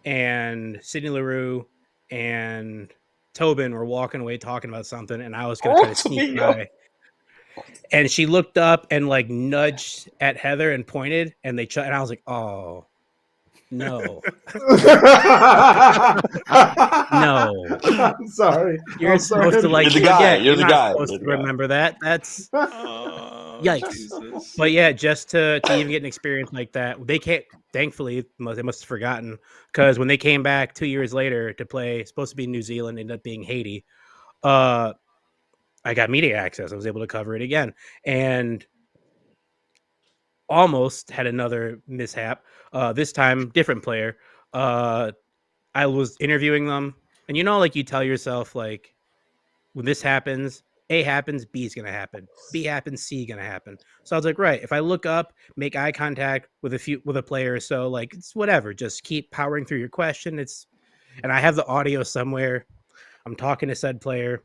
and Sidney LaRue and Tobin were walking away talking about something, and I was gonna try to sneak Fabinho. by. And she looked up and like nudged at Heather and pointed, and and I was like, "Oh no, no! I'm sorry. You're I'm supposed to sorry. like You're the guy. forget. You're You're the not guy. supposed You're to the guy. remember that. That's Oh, yikes." Jesus. But yeah, just to even get an experience like that, they can't. Thankfully, they must have forgotten, because when they came back 2 years later to play, supposed to be New Zealand, ended up being Haiti. I got media access. I was able to cover it again, and almost had another mishap. This time, different player. I was interviewing them, and like you tell yourself, like, when this happens, A happens, B is gonna happen. B happens, C gonna happen. So I was like, right, if I look up, make eye contact with a player or so, like, it's whatever. Just keep powering through your question. And I have the audio somewhere. I'm talking to said player.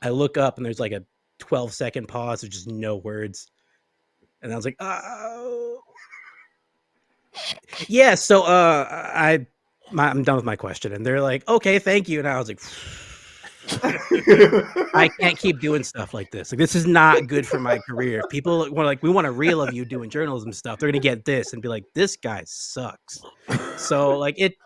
I look up and there's like a 12-second pause of just no words. And I was like, oh. Yeah, so I'm done with my question. And they're like, okay, thank you. And I was like, I can't keep doing stuff like this. Like, this is not good for my career. If people we want a reel of you doing journalism stuff, they're gonna get this and be like, this guy sucks. So like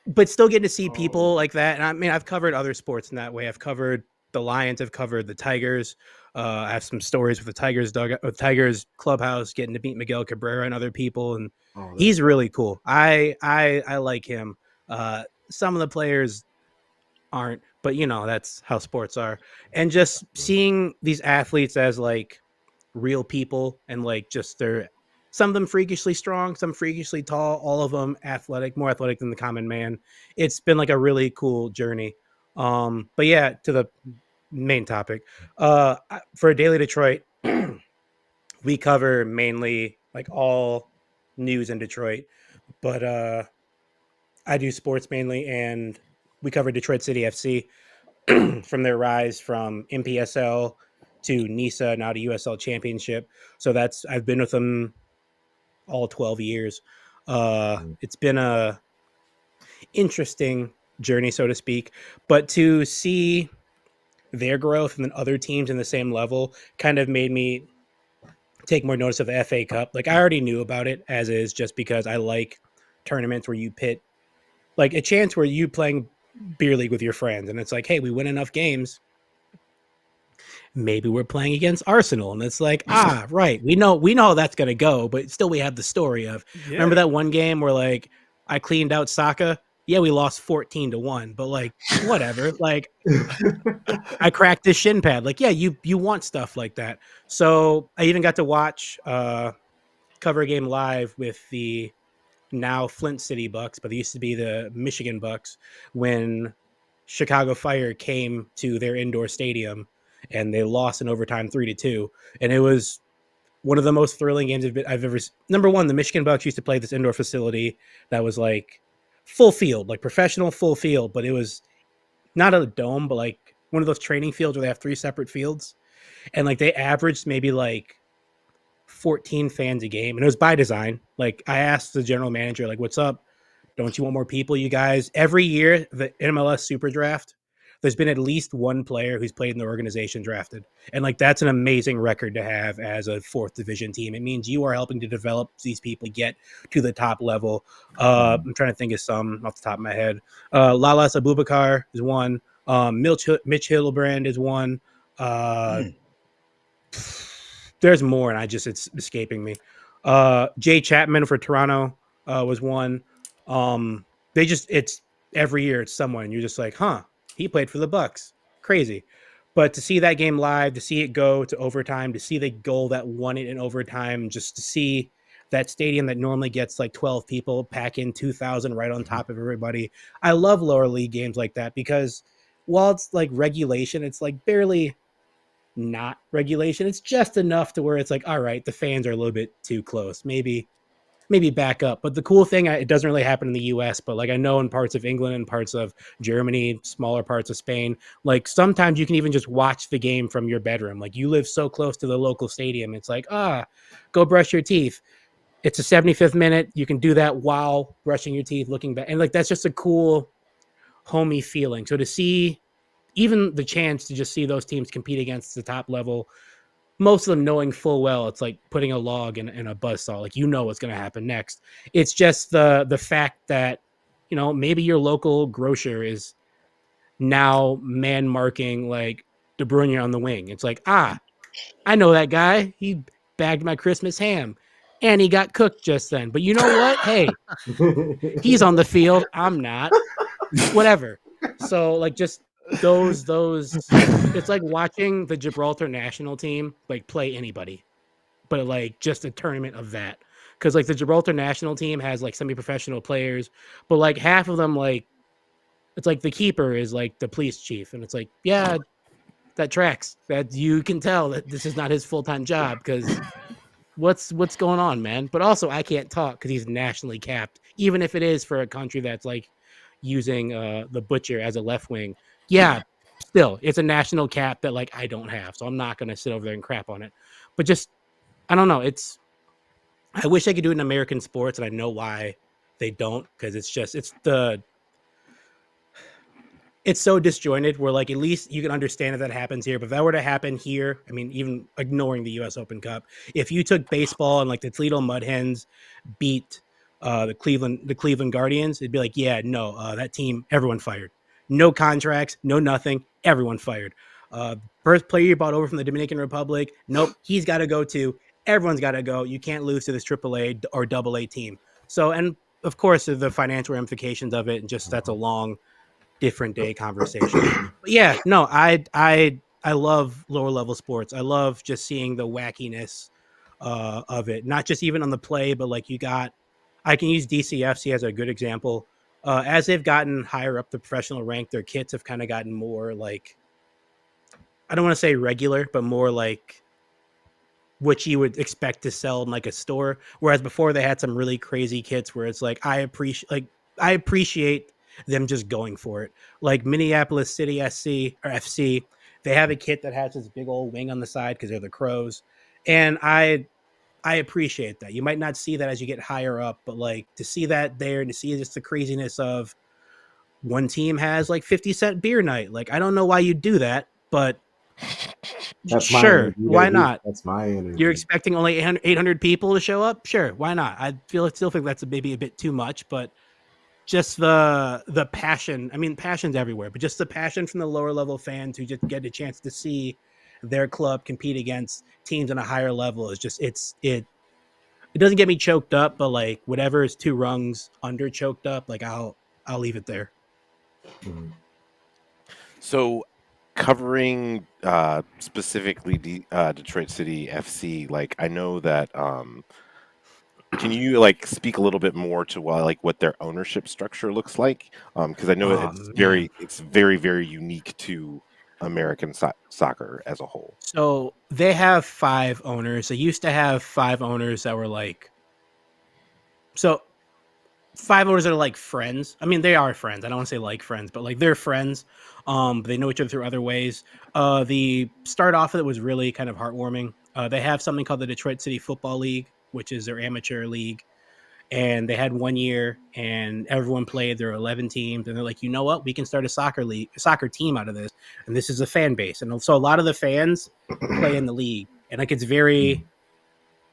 but still getting to see people like that. And I mean, I've covered other sports in that way. I've covered the Lions, I've covered the Tigers. I have some stories with the Tigers clubhouse, getting to meet Miguel Cabrera and other people, and he's really cool. I like him. Some of the players aren't, but that's how sports are. And just seeing these athletes as like real people, and like just some of them freakishly strong, some freakishly tall, all of them athletic, more athletic than the common man. It's been like a really cool journey. But yeah, to the main topic, for Daily Detroit, we cover mainly like all news in Detroit, but I do sports mainly, and we cover Detroit City FC from their rise from MPSL to NISA, now to USL Championship. So I've been with them all 12 years. It's been a interesting journey, so to speak, but to see their growth and then other teams in the same level kind of made me take more notice of the FA Cup. Like, I already knew about it as is, just because I like tournaments where you pit, like a chance where you playing beer league with your friends, and it's like, hey, we win enough games, maybe we're playing against Arsenal, and it's like, right, we know how that's gonna go, but still we have the story of remember that one game where like I cleaned out Saka. Yeah, we lost 14-1, but like whatever. Like, I cracked this shin pad. Like, yeah, you want stuff like that. So I even got to watch cover a game live with the now Flint City Bucks, but they used to be the Michigan Bucks, when Chicago Fire came to their indoor stadium and they lost in overtime 3-2. And it was one of the most thrilling games I've ever seen. Number one, the Michigan Bucks used to play this indoor facility that was like full field, like professional full field, but it was not a dome, but like one of those training fields where they have 3 separate fields. And like they averaged maybe like 14 fans a game, and it was by design. Like, I asked the general manager, like, what's up? Don't you want more people, you guys? Every year, the MLS Super Draft, there's been at least one player who's played in the organization drafted. And like, that's an amazing record to have as a 4th division team. It means you are helping to develop these people to get to the top level. I'm trying to think of some off the top of my head. Lalas Abubakar is one. Mitch Hildebrand is one. There's more, and it's escaping me. Jay Chapman for Toronto was one. It's every year it's someone. You're just like, huh, he played for the Bucks. Crazy. But to see that game live, to see it go to overtime, to see the goal that won it in overtime, just to see that stadium that normally gets like 12 people pack in 2,000 right on top of everybody. I love lower league games like that, because while it's like regulation, it's like barely not regulation. It's just enough to where it's like, all right, the fans are a little bit too close. Maybe back up. But the cool thing, it doesn't really happen in the US, but like I know in parts of England and parts of Germany, smaller parts of Spain, like sometimes you can even just watch the game from your bedroom. Like, you live so close to the local stadium. It's like, go brush your teeth. It's a 75th minute. You can do that while brushing your teeth, looking back. And like, that's just a cool homey feeling. So to see even the chance to just see those teams compete against the top level, most of them knowing full well it's like putting a log in a buzzsaw. Like, you know what's going to happen next. It's just the fact that, you know, maybe your local grocer is now man marking like De Bruyne on the wing. It's like, I know that guy. He bagged my Christmas ham and he got cooked just then. But you know what? Hey, he's on the field. I'm not. Whatever. So like just those it's like watching the Gibraltar national team like play anybody, but like just a tournament of that. Because like the Gibraltar national team has like semi-professional players, but like half of them, like it's like the keeper is like the police chief, and it's like, yeah, that tracks. That you can tell that this is not his full-time job, because what's going on, man? But also I can't talk because he's nationally capped, even if it is for a country that's like using the butcher as a left wing. Yeah, still it's a national cap that like I don't have, so I'm not gonna sit over there and crap on it. But just I don't know. I wish I could do it in American sports, and I know why they don't, because it's so disjointed where like at least you can understand if that happens here. But if that were to happen here, I mean, even ignoring the US Open Cup, if you took baseball and like the Toledo Mud Hens beat the Cleveland Guardians, it'd be like, yeah, no, that team, everyone fired. No contracts, no nothing, everyone fired. First player you bought over from the Dominican Republic, nope, he's got to go too. Everyone's got to go. You can't lose to this AAA or AA team. So, and of course, the financial ramifications of it, and just that's a long different day conversation. But yeah, no, I love lower level sports. I love just seeing the wackiness of it, not just even on the play, but like I can use DCFC as a good example. As they've gotten higher up the professional rank, their kits have kind of gotten more like, I don't want to say regular, but more like what you would expect to sell in like a store. Whereas before they had some really crazy kits where it's like I appreciate them just going for it. Like Minneapolis City SC or FC, they have a kit that has this big old wing on the side because they're the Crows, and I appreciate that. You might not see that as you get higher up, but like to see that there and to see just the craziness of one team has like 50-cent beer night. Like I don't know why you do that, but That's my sure, energy, why baby. not? That's my energy. You're expecting only 800 people to show up? Sure, why not? I still think that's maybe a bit too much, but just the passion. I mean, passion's everywhere, but just the passion from the lower level fans who just get a chance to see their club compete against teams on a higher level is just it doesn't get me choked up, but like whatever is two rungs under choked up, like I'll leave it there. Mhm. So, covering specifically Detroit City FC, like I know that. Can you like speak a little bit more to like what their ownership structure looks like? Because I know Oh man. it's very very unique to American soccer as a whole. So they have 5 owners. They used to have 5 owners that were like, so 5 owners that are like friends. I mean, they are friends. I don't want to say like friends, but like they're friends. But they know each other through other ways. The start off of it was really kind of heartwarming. They have something called the Detroit City Football League, which is their amateur league. And they had 1 year and everyone played. There were 11 teams, and they're like, you know what? We can start a soccer team out of this. And this is a fan base. And so a lot of the fans play in the league. And like, it's very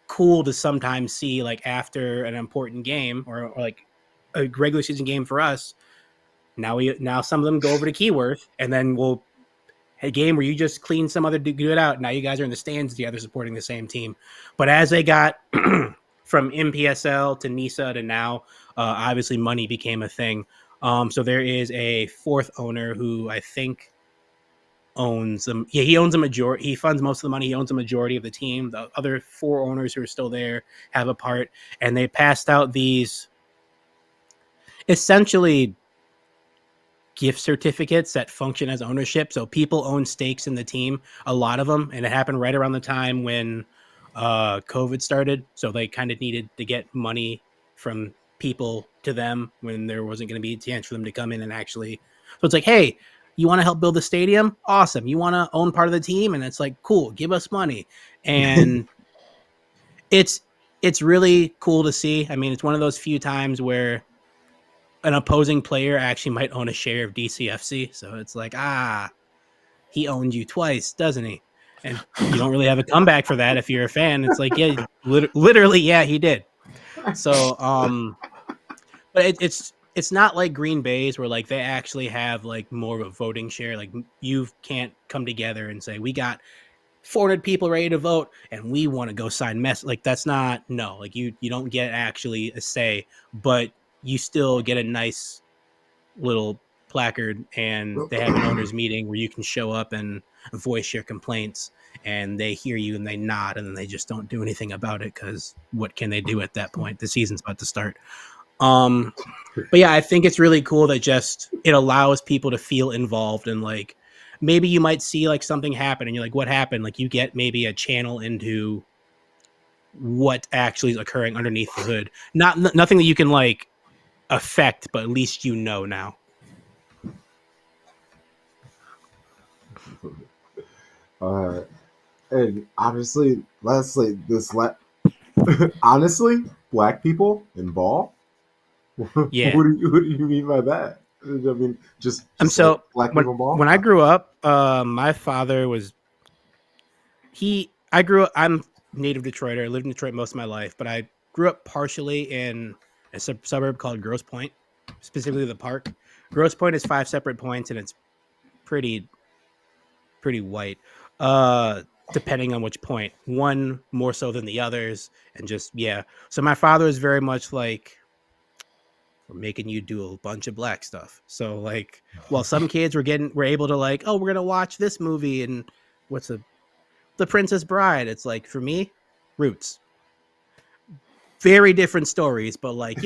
cool to sometimes see like after an important game or like a regular season game for us. Now some of them go over to Keyworth, and then we'll a game where you just clean some other dude out. Now you guys are in the stands together supporting the same team. But as they got from MPSL to NISA to now, obviously money became a thing. So there is a 4th owner who I think owns them. Yeah, he owns a majority. He funds most of the money. He owns a majority of the team. The other 4 owners who are still there have a part, and they passed out these essentially gift certificates that function as ownership. So people own stakes in the team, a lot of them, and it happened right around the time when COVID started. So they kind of needed to get money from people to them when there wasn't going to be a chance for them to come in and actually. So it's like, hey, you want to help build the stadium? Awesome. You want to own part of the team? And it's like, cool, give us money. And it's really cool to see. I mean, it's one of those few times where an opposing player actually might own a share of DCFC. So it's like, he owned you twice, doesn't he? And you don't really have a comeback for that if you're a fan. It's like, yeah, literally, yeah, he did. So, but it's not like Green Bay's where like they actually have like more of a voting share. Like you can't come together and say we got 400 people ready to vote and we want to go sign mess. Like that's not like you don't get actually a say, but you still get a nice little placard and they have an owners meeting where you can show up and voice your complaints and they hear you and they nod and then they just don't do anything about it because what can they do at that point? The season's about to start. But yeah, I think it's really cool that just it allows people to feel involved and like maybe you might see like something happen and you're like, what happened? Like you get maybe a channel into what actually is occurring underneath the hood. Nothing that you can like affect, but at least you know now. And obviously, let's say this. Honestly, black people in ball. Yeah. What do you mean by that? I mean, just so like black people in ball. When I grew up, my father was I'm native Detroiter. I lived in Detroit most of my life, but I grew up partially in a suburb called Grosse Pointe, specifically the park. Grosse Pointe is 5 separate points, and it's pretty white, depending on which point. One more so than the others, and just yeah. So my father is very much like, we're making you do a bunch of black stuff. So like, while some kids were able to like, oh, we're gonna watch this movie and The Princess Bride. It's like for me, Roots. Very different stories, but like,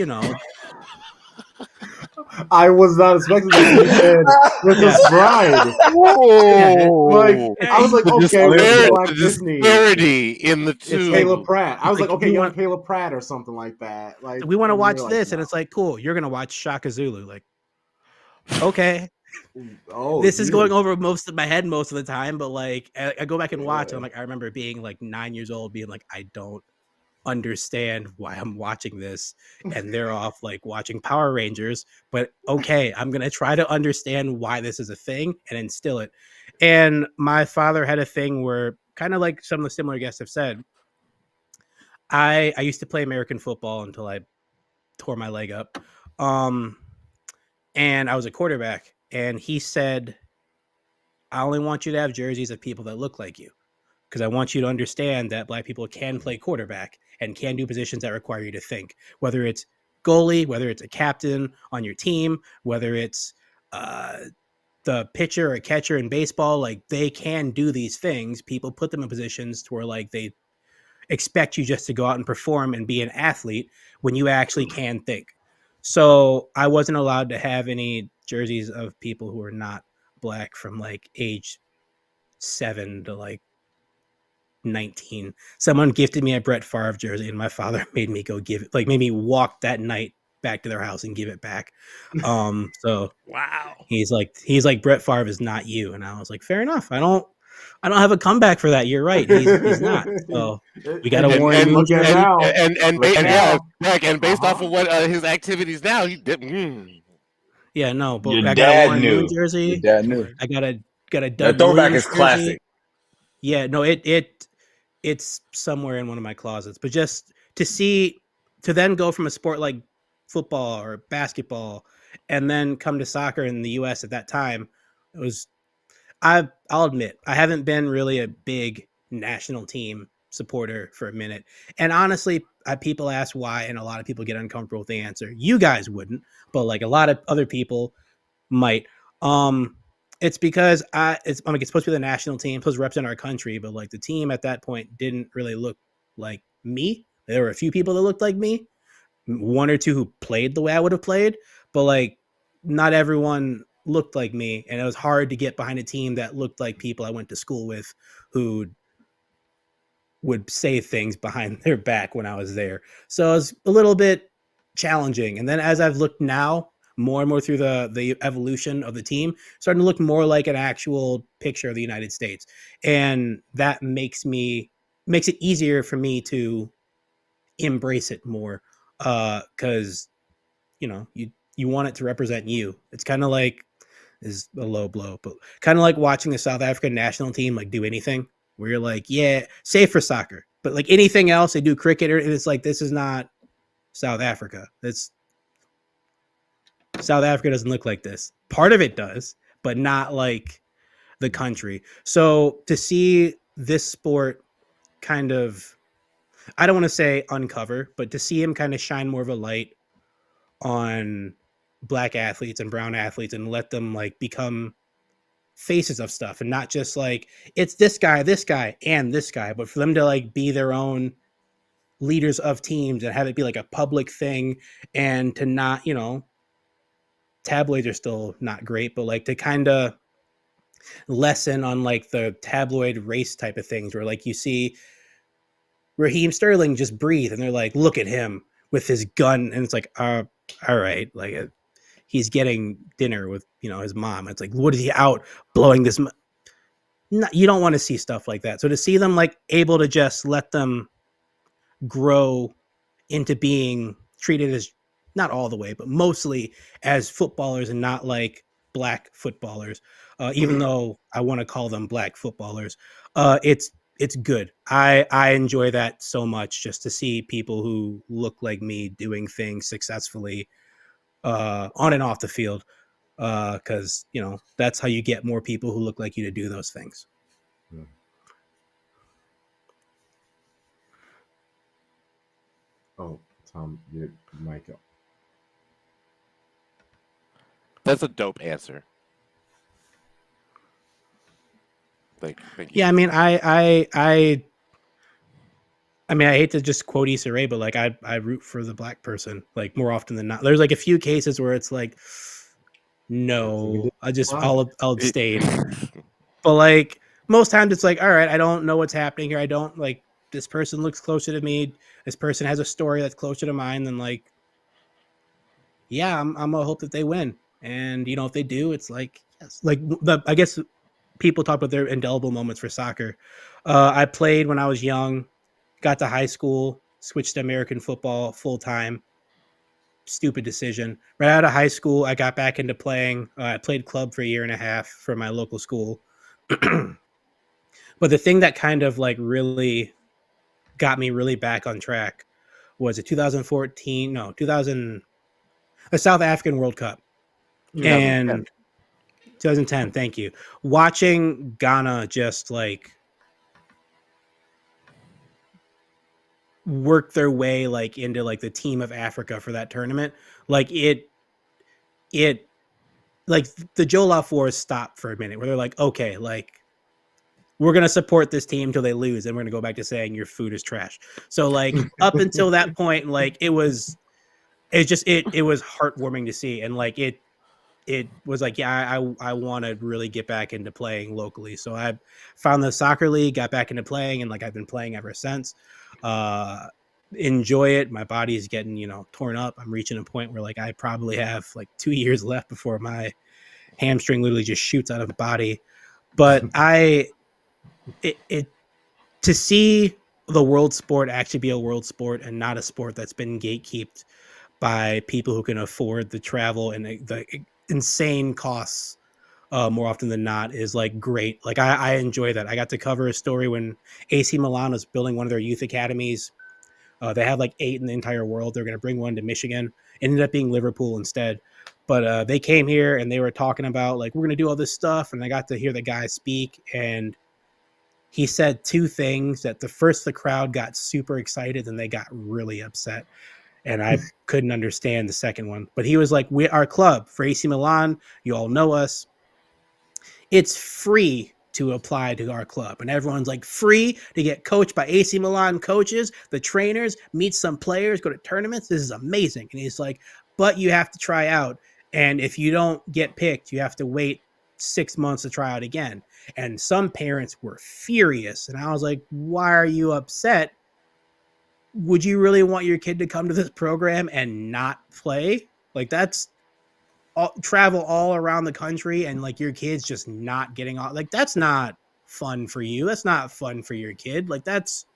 I was not expecting that. You said Princess Bride. Like I was like, okay, the Black Disney. disparity in the two. It's Caleb Pratt. I was like, okay, want Caleb Pratt or something like that. Like we want to watch this, like, and it's like, cool. You're gonna watch Shaka Zulu. Like, okay. Oh, this is going over most of my head most of the time, but like I go back and watch and I'm like, I remember being like 9 years old, being like, I don't understand why I'm watching this, and they're off like watching Power Rangers, but okay, I'm gonna try to understand why this is a thing and instill it. And my father had a thing where, kind of like some of the similar guests have said, I used to play American football until I tore my leg up, and I was a quarterback, and he said, I only want you to have jerseys of people that look like you, because I want you to understand that black people can play quarterback and can do positions that require you to think, whether it's goalie, whether it's a captain on your team, whether it's the pitcher or catcher in baseball. Like, they can do these things. People put them in positions to where like they expect you just to go out and perform and be an athlete when you actually can think. So I wasn't allowed to have any jerseys of people who are not black from like age 7 to like 19. Someone gifted me a Brett Favre jersey, and my father made me go give it, like made me walk that night back to their house and give it back. So Wow. he's like Brett Favre is not you, and I was like, fair enough. I don't have a comeback for that. You're right. He's not. So we got a Warren Moon jersey. And based off of what his activities now, he did. Yeah, no, but Your I got a dad Warren knew. Moon jersey. Your dad knew. I got a Doug That throwback Williams is classic. jersey. Yeah, no, it's somewhere in one of my closets. But just to then go from a sport like football or basketball and then come to soccer in the US at that time, it was, I'll admit, I haven't been really a big national team supporter for a minute. And honestly, people ask why, and a lot of people get uncomfortable with the answer. You guys wouldn't, but like a lot of other people might. It's because it's supposed to be the national team, supposed to represent our country, but like the team at that point didn't really look like me. There were a few people that looked like me, 1 or 2 who played the way I would have played, but like not everyone looked like me, and it was hard to get behind a team that looked like people I went to school with who would say things behind their back when I was there. So it was a little bit challenging. And then as I've looked now, more and more through the evolution of the team, starting to look more like an actual picture of the United States. And that makes it easier for me to embrace it more. Cause you you want it to represent you. It's kind of like, is a low blow, but kind of like watching the South African national team like do anything where you're like, yeah, save for soccer, but like anything else, they do cricket, and it's like, this is not South Africa. That's South Africa doesn't look like this. Part of it does, but not like the country. So to see this sport kind of, I don't want to say uncover, but to see him kind of shine more of a light on black athletes and brown athletes and let them like become faces of stuff, and not just like it's this guy, and this guy, but for them to like be their own leaders of teams and have it be like a public thing, and to not, tabloids are still not great, but like to kind of lessen on like the tabloid race type of things where like you see Raheem Sterling just breathe and they're like, look at him with his gun, and it's like, all right, like he's getting dinner with his mom. It's like, what is he out blowing this? No, you don't want to see stuff like that. So to see them like able to just let them grow into being treated as, not all the way, but mostly as footballers and not like black footballers, even though I want to call them black footballers, it's good. I enjoy that so much, just to see people who look like me doing things successfully on and off the field, because that's how you get more people who look like you to do those things. Oh, Tom, your mic up. That's a dope answer. Thank you. Yeah, I mean, I hate to just quote Issa Rae, but like I root for the black person like more often than not. There's like a few cases where it's like, no, I'll abstain. But like most times it's like, all right, I don't know what's happening here. I don't like, this person looks closer to me. This person has a story that's closer to mine. Then like, yeah, I'm gonna hope that they win. And if they do, it's like, yes. Like I guess people talk about their indelible moments for soccer. I played when I was young, got to high school, switched to American football full time. Stupid decision. Right out of high school, I got back into playing. I played club for a year and a half for my local school. But the thing that kind of like really got me really back on track was a 2000, a South African World Cup. 2010. And 2010, thank you. Watching Ghana just like work their way like into like the team of Africa for that tournament, like it like the Jollof Wars stopped for a minute where they're like, okay, like we're gonna support this team until they lose, and we're gonna go back to saying your food is trash. So like up until that point, like it was heartwarming to see, and like it was like, yeah, I want to really get back into playing locally. So I found the soccer league, got back into playing, and like I've been playing ever since. Enjoy it. My body is getting torn up. I'm reaching a point where like I probably have like 2 years left before my hamstring literally just shoots out of the body. But to see the world sport actually be a world sport and not a sport that's been gatekept by people who can afford the travel and the insane costs more often than not is like great. Like I enjoy that. I got to cover a story when AC Milan was building one of their youth academies. They have like 8 in the entire world. They're going to bring one to Michigan. It ended up being Liverpool instead. But they came here and they were talking about like, we're going to do all this stuff. And I got to hear the guy speak, and he said 2 things that the crowd got super excited and they got really upset. And I couldn't understand the second one. But he was like, our club for AC Milan, you all know us. It's free to apply to our club. And everyone's like, free to get coached by AC Milan coaches, the trainers, meet some players, go to tournaments. This is amazing. And he's like, but you have to try out. And if you don't get picked, you have to wait 6 months to try out again. And some parents were furious. And I was like, why are you upset? Would you really want your kid to come to this program and not play? Like that's travel all around the country and like your kid's just not getting off. Like that's not fun for you. That's not fun for your kid. Like that's,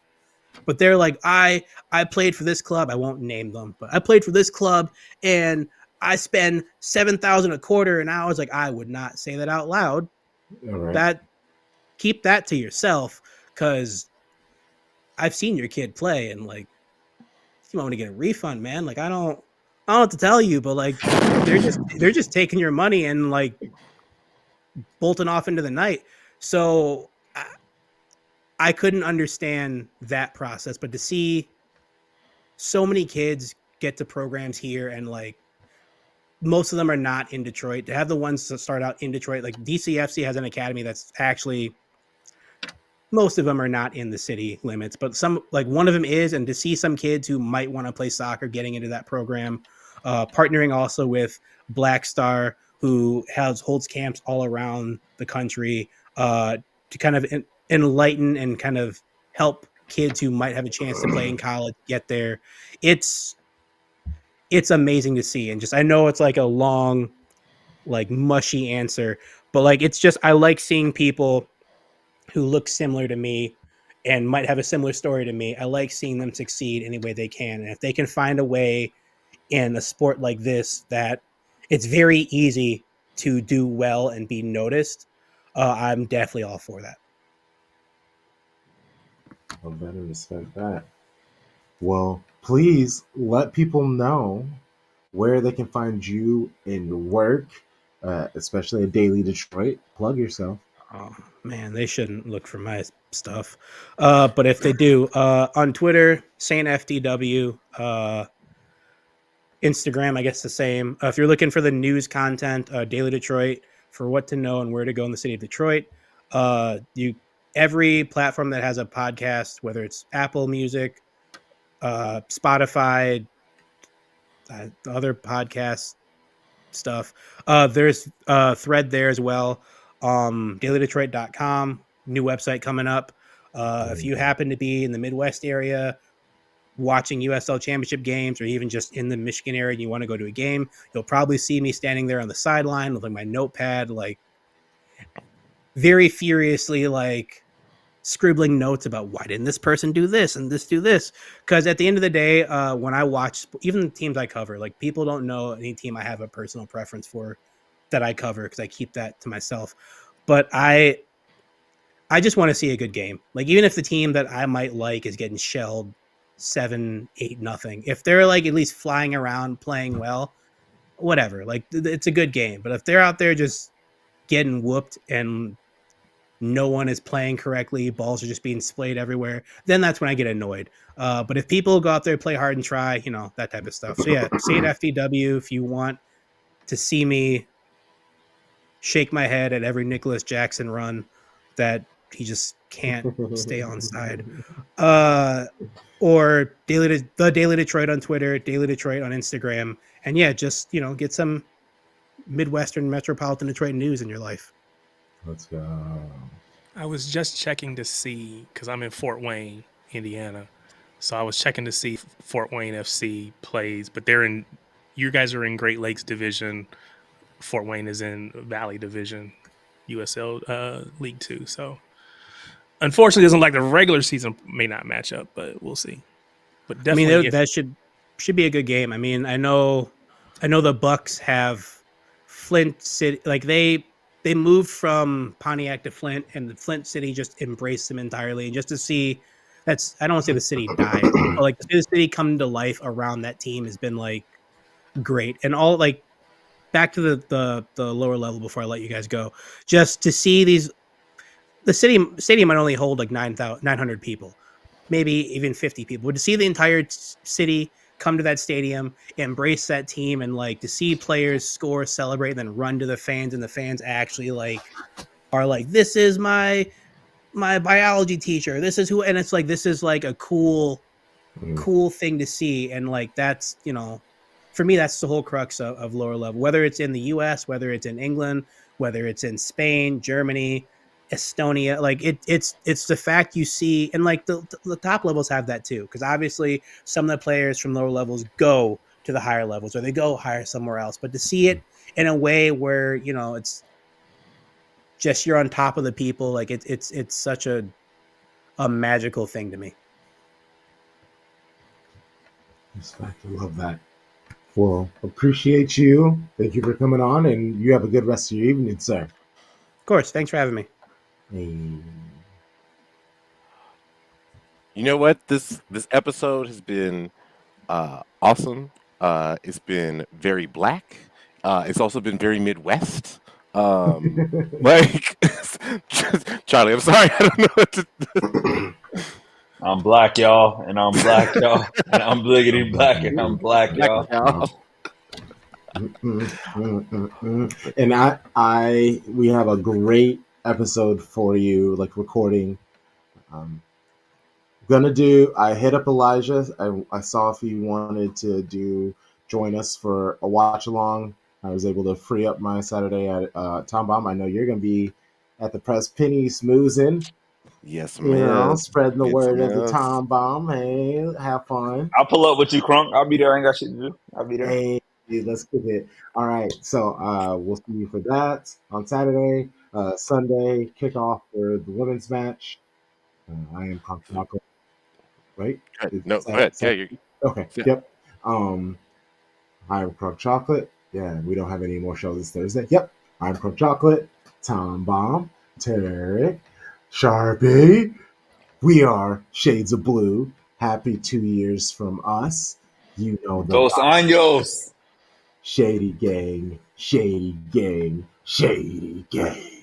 but they're like, I played for this club. I won't name them, but I played for this club and I spend $7,000 a quarter, and I was like, I would not say that out loud. All right. That keep that to yourself, because I've seen your kid play, and like, you want to get a refund, man. Like, I don't know what to tell you, but like, they're just taking your money and like bolting off into the night. So I couldn't understand that process, but to see so many kids get to programs here, and like most of them are not in Detroit. To have the ones that start out in Detroit, like DCFC has an academy that's actually, most of them are not in the city limits, but some, like one of them is. And to see some kids who might want to play soccer getting into that program, partnering also with Black Star, who holds camps all around the country, to kind of enlighten and kind of help kids who might have a chance to play in college get there. It's amazing to see. And just, I know it's like a long, like mushy answer, but like, it's just, I like seeing people who look similar to me and might have a similar story to me. I like seeing them succeed any way they can. And if they can find a way in a sport like this that it's very easy to do well and be noticed, I'm definitely all for that. I'll better respect that. Well, please let people know where they can find you in work, especially at Daily Detroit. Plug yourself. Oh man, they shouldn't look for my stuff. But if they do, on Twitter, Saint FDW, Instagram, I guess the same. If you're looking for the news content, Daily Detroit, for what to know and where to go in the city of Detroit, every platform that has a podcast, whether it's Apple Music, Spotify, other podcast stuff, there's a thread there as well. DailyDetroit.com, new website coming up. If you happen to be in the Midwest area watching USL Championship games, or even just in the Michigan area and you want to go to a game, you'll probably see me standing there on the sideline with like my notepad, like very furiously, like scribbling notes about why didn't this person do this and this do this. Because at the end of the day, when I watch even the teams I cover, like people don't know any team I have a personal preference for that I cover, because I keep that to myself. But I just want to see a good game. Like, even if the team that I might like is getting shelled 7-8-0, if they're like at least flying around playing well, whatever, like it's a good game. But if they're out there just getting whooped and no one is playing correctly, balls are just being splayed everywhere, then that's when I get annoyed. But if people go out there, play hard and try, that type of stuff. So yeah, Saint FDW, if you want to see me shake my head at every Nicholas Jackson run that he just can't stay on side. Or the Daily Detroit on Twitter, Daily Detroit on Instagram. And yeah, just, get some Midwestern metropolitan Detroit news in your life. Let's go. I was just checking to see, because I'm in Fort Wayne, Indiana. So I was checking to see if Fort Wayne FC plays, but you guys are in Great Lakes Division. Fort Wayne is in Valley Division, USL League 2. So unfortunately, it doesn't like the regular season may not match up, but we'll see. But definitely, that should be a good game. I mean, I know the Bucks have Flint City, like they moved from Pontiac to Flint, and the Flint City just embraced them entirely. And just to see, I don't want to say the city died, but like to see the city come to life around that team has been like great. And all, like, back to the lower level before I let you guys go, just to see the stadium might only hold like 900 people, maybe even 50 people, but to see the entire city come to that stadium, embrace that team, and like to see players score, celebrate, and then run to the fans, and the fans actually like are like, this is my biology teacher, this is who, and it's like, this is like a cool thing to see. And like, that's, for me, that's the whole crux of lower level, whether it's in the US, whether it's in England, whether it's in Spain, Germany, Estonia. Like it's the fact you see, and like the top levels have that too, because obviously some of the players from lower levels go to the higher levels, or they go higher somewhere else. But to see it in a way where it's just you're on top of the people, like it's such a magical thing to me. Respect. I love that. Well, appreciate you. Thank you for coming on, and you have a good rest of your evening, sir. Of course. Thanks for having me. Hey. You know what? This episode has been awesome. It's been very black. It's also been very Midwest. Like Charlie, I'm sorry, I don't know what to. I'm black, y'all, and I'm black, y'all, and I'm bliggity black, and I'm black, Black y'all. y'all. And we have a great episode for you, like recording. Um, I hit up Elijah. I saw if he wanted to join us for a watch along. I was able to free up my Saturday at Tom Bomb. I know you're going to be at the Press Penny smoozing, Yes, miss. spreading the Yes, word of the miss. Tom Bomb. Hey, have fun. I'll pull up with you, Crunk. I'll be there. I ain't got shit to do. I'll be there. Hey, let's get it. All right, so we'll see you for that on Saturday. Sunday kickoff for the women's match. I am Conk, right? No, go ahead. Yeah, Okay. yeah. Yep. I'm Crook Chocolate. Yeah, we don't have any more shows this Thursday. Yep. I'm Crook Chocolate. Tom Bomb. Tarek. Sharpie. We are Shades of Blue. Happy 2 years from us. You know the Dos años. Shady Gang. Shady Gang. Shady Gang.